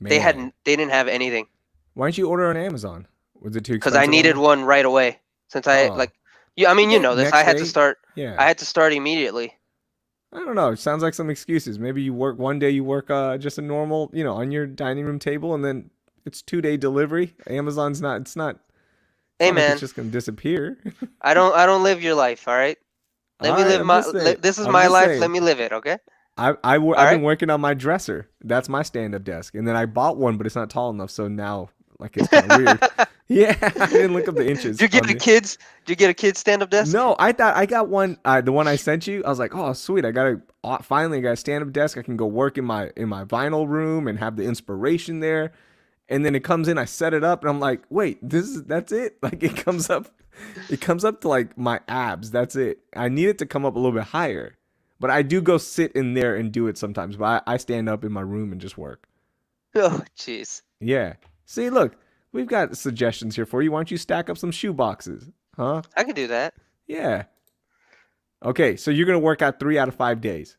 Man. They didn't have anything Why don't you order on Amazon? Was it too because I expensive on needed there? one right away. Since I Oh. like, yeah, I You mean, you get know this. next day? I Yeah. had to start immediately. I don't know. It sounds like some excuses. Maybe you work one day, you work just a normal, on your dining room table, and then it's 2-day delivery. Amazon's not. It's Hey not like it's man, just gonna disappear. I don't live your life. All right, let All me right. live I'm just saying. this is I'm my just life. Let saying. me live it. Okay. All I've right. been working on my dresser. That's my stand-up desk, and then I bought one, but it's not tall enough, so now like it's kind of weird. Yeah, I didn't look up the inches on the. Do you get a kid's stand up desk? No, I thought I got one. The one I sent you, I was like, oh sweet, finally I got a stand-up desk. I can go work in my vinyl room and have the inspiration there. And then it comes in, I set it up, and I'm like, wait, that's it. Like it comes up to like my abs. That's it. I need it to come up a little bit higher, but I do go sit in there and do it sometimes. But I stand up in my room and just work. Oh jeez. Yeah. See, look, we've got suggestions here for you. Why don't you stack up some shoe boxes? Huh? I can do that. Yeah. Okay, so you're gonna work out 3 out of 5 days.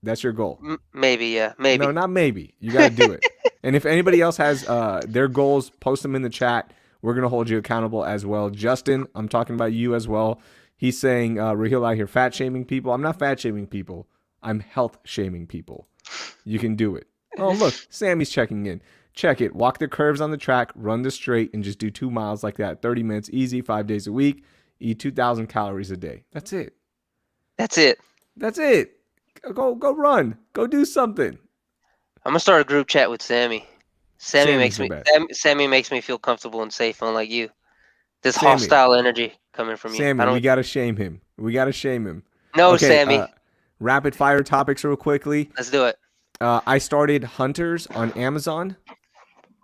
That's your goal. Maybe, yeah, No, maybe. not maybe. You got to do it. And if anybody else has their goals, post them in the chat. We're gonna hold you accountable as well. Justin, I'm talking about you as well. He's saying Raheel out here fat shaming people. I'm not fat shaming people. I'm health shaming people. You can do it. Oh look, Sammy's checking in. Check it. Walk the curves on the track, run the straight, and just do 2 miles like that. 30 minutes easy, 5 days a week. Eat 2,000 calories a day. That's it. That's it. That's it. Go run. Go do something. I'm gonna start a group chat with Sammy. Sammy's the best. Sammy makes me feel comfortable and safe, unlike you. This Sammy. hostile energy coming from you. I Sammy, we don't. gotta shame him. We gotta shame him. No, Okay, Sammy. rapid fire topics real quickly. Let's do it. I started Hunters on Amazon.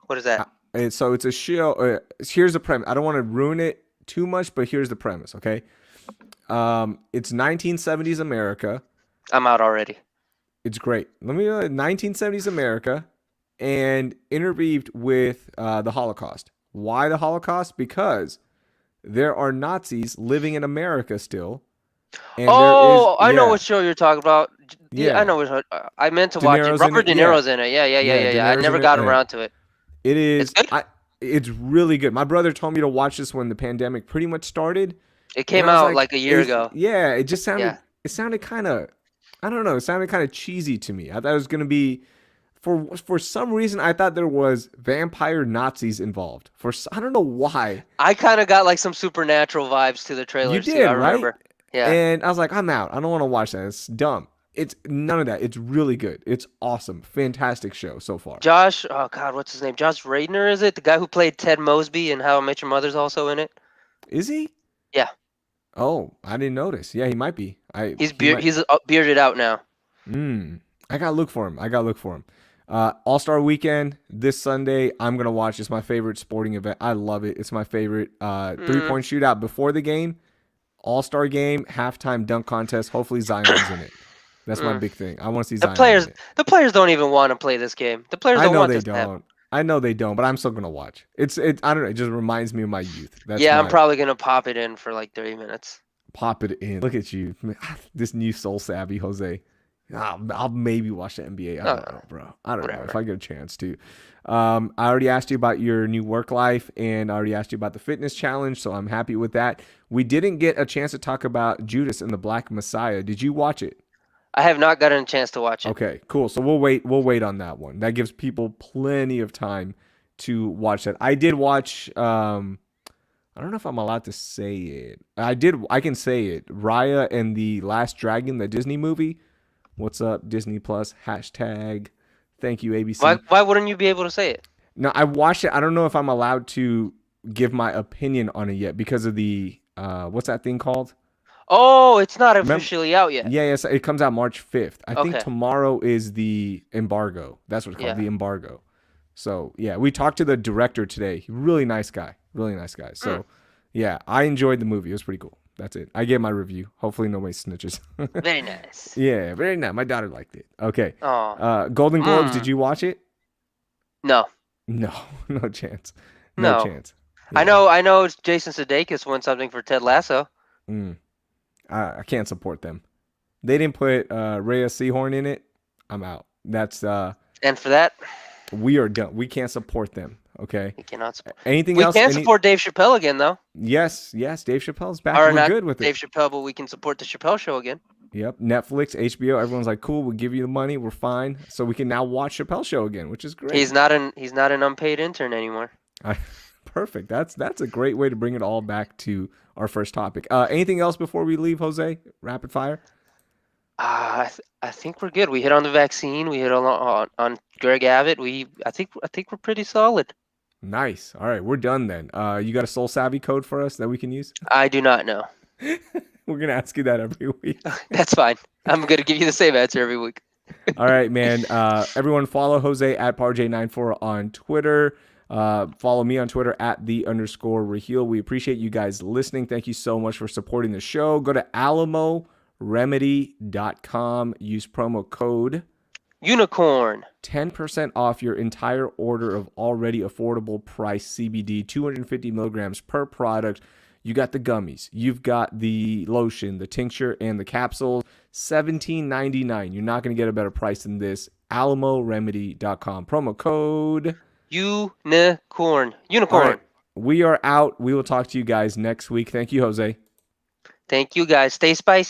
What is that? So it's a show. Here's the premise. I don't want to ruin it too much, but here's the premise. Okay. It's 1970s America. I'm out already. It's great. 1970s America, and interweaved with the Holocaust. Why the Holocaust? Because there are Nazis living in America still, and Oh, I know yeah, what show you're talking about. Yeah, I yeah. know what. I meant to De watch it. Niro's in Robert it. De Yeah, Niro's in it. Yeah, yeah, yeah, yeah. yeah, De yeah. I Niro's never in it. got around to it. It It's is. good. It's really good. My brother told me to watch this when the pandemic pretty much started, It And came I was out like, like a year ago. yeah, it just sounded, Yeah. it sounded kind of, I don't know, it sounded kind of cheesy to me. I thought it was going to be, for some reason, I thought there was vampire Nazis involved. I don't know why. I kind of got like some supernatural vibes to the You trailers too. did, I right? remember. Yeah. And I was like, I'm out. I don't want to watch that. It's dumb. It's none of that. It's really good. It's awesome. Fantastic show so far. Josh, oh God, what's his name? Josh Radner, is it? The guy who played Ted Mosby in How I Met Your Mother's also in it? Is he? Yeah. Oh, I didn't notice. Yeah, he might be. He's He might. bearded out now. I gotta look for him. I gotta look for him. All Star Weekend this Sunday. I'm gonna watch. It's my favorite sporting event. I love it. It's my favorite 3-point shootout before the game. All Star game, halftime dunk contest. Hopefully Zion's in it. That's my big thing. I want to see Zion in it. The players don't even want to play this game. The players I don't know want they this to happen. don't. I know they don't, but I'm still gonna watch. I don't know. It just reminds me of my youth. I'm probably gonna pop it in for like 30 minutes. Pop it in. Look at you, this new soul savvy Jose. I'll maybe watch the NBA. I don't know, bro. I don't know if I get a chance to. I already asked you about your new work life, and I already asked you about the fitness challenge, so I'm happy with that. We didn't get a chance to talk about Judas and the Black Messiah. Did you watch it? I have not gotten a chance to watch it. Okay, cool. So we'll wait. We'll wait on that one. That gives people plenty of time to watch that. I did watch. I don't know if I'm allowed to say it. I did. I can say it. Raya and the Last Dragon, the Disney movie. What's up, Disney Plus? Hashtag. Thank you, ABC. Why wouldn't you be able to say it? No, I watched it. I don't know if I'm allowed to give my opinion on it yet because of the what's that thing called? Oh, it's not officially out yet. Yeah, yes, it comes out March 5th. I think Okay. tomorrow is the embargo. That's what it's called, the embargo. So, yeah, we talked to the director today. Really nice guy. Really nice guy. So, yeah, I enjoyed the movie. It was pretty cool. That's it. I gave my review. Hopefully nobody snitches. Very nice. Yeah, very nice. My daughter liked it. Okay. Oh. Golden Globes, did you watch it? No. No, no chance. No chance. Yeah. I know Jason Sudeikis won something for Ted Lasso. I can't support them. They didn't put Rhea Seehorn in it. I'm out. That's and for that, we are done. We can't support them. Okay. We cannot support. Anything else? We can support Dave Chappelle again, though. Yes. Dave Chappelle's back. Or We're good with Dave Chappelle, but we can support the Chappelle Show again. Yep. Netflix, HBO. Everyone's like, cool. We'll give you the money. We're fine. So we can now watch Chappelle Show again, which is great. He's not an unpaid intern anymore. Perfect. That's a great way to bring it all back to our first topic. Anything else before we leave, Jose? Rapid fire. I think we're good. We hit on the vaccine. We hit on Greg Abbott. I think we're pretty solid. Nice. All right, we're done then. You got a Soul Savvy code for us that we can use? I do not know. We're gonna ask you that every week. That's fine. I'm gonna give you the same answer every week. All right, man. Everyone follow Jose at ParJ94 on Twitter. Follow me on Twitter at @the_Raheel. We appreciate you guys listening. Thank you so much for supporting the show. Go to AlamoRemedy.com. Use promo code Unicorn. 10% off your entire order of already affordable price CBD, 250 milligrams per product. You got the gummies, you've got the lotion, the tincture, and the capsules. $17.99. You're not going to get a better price than this. AlamoRemedy.com. Promo code Unicorn. Right. We are out. We will talk to you guys next week. Thank you, Jose. Thank you, guys. Stay spicy.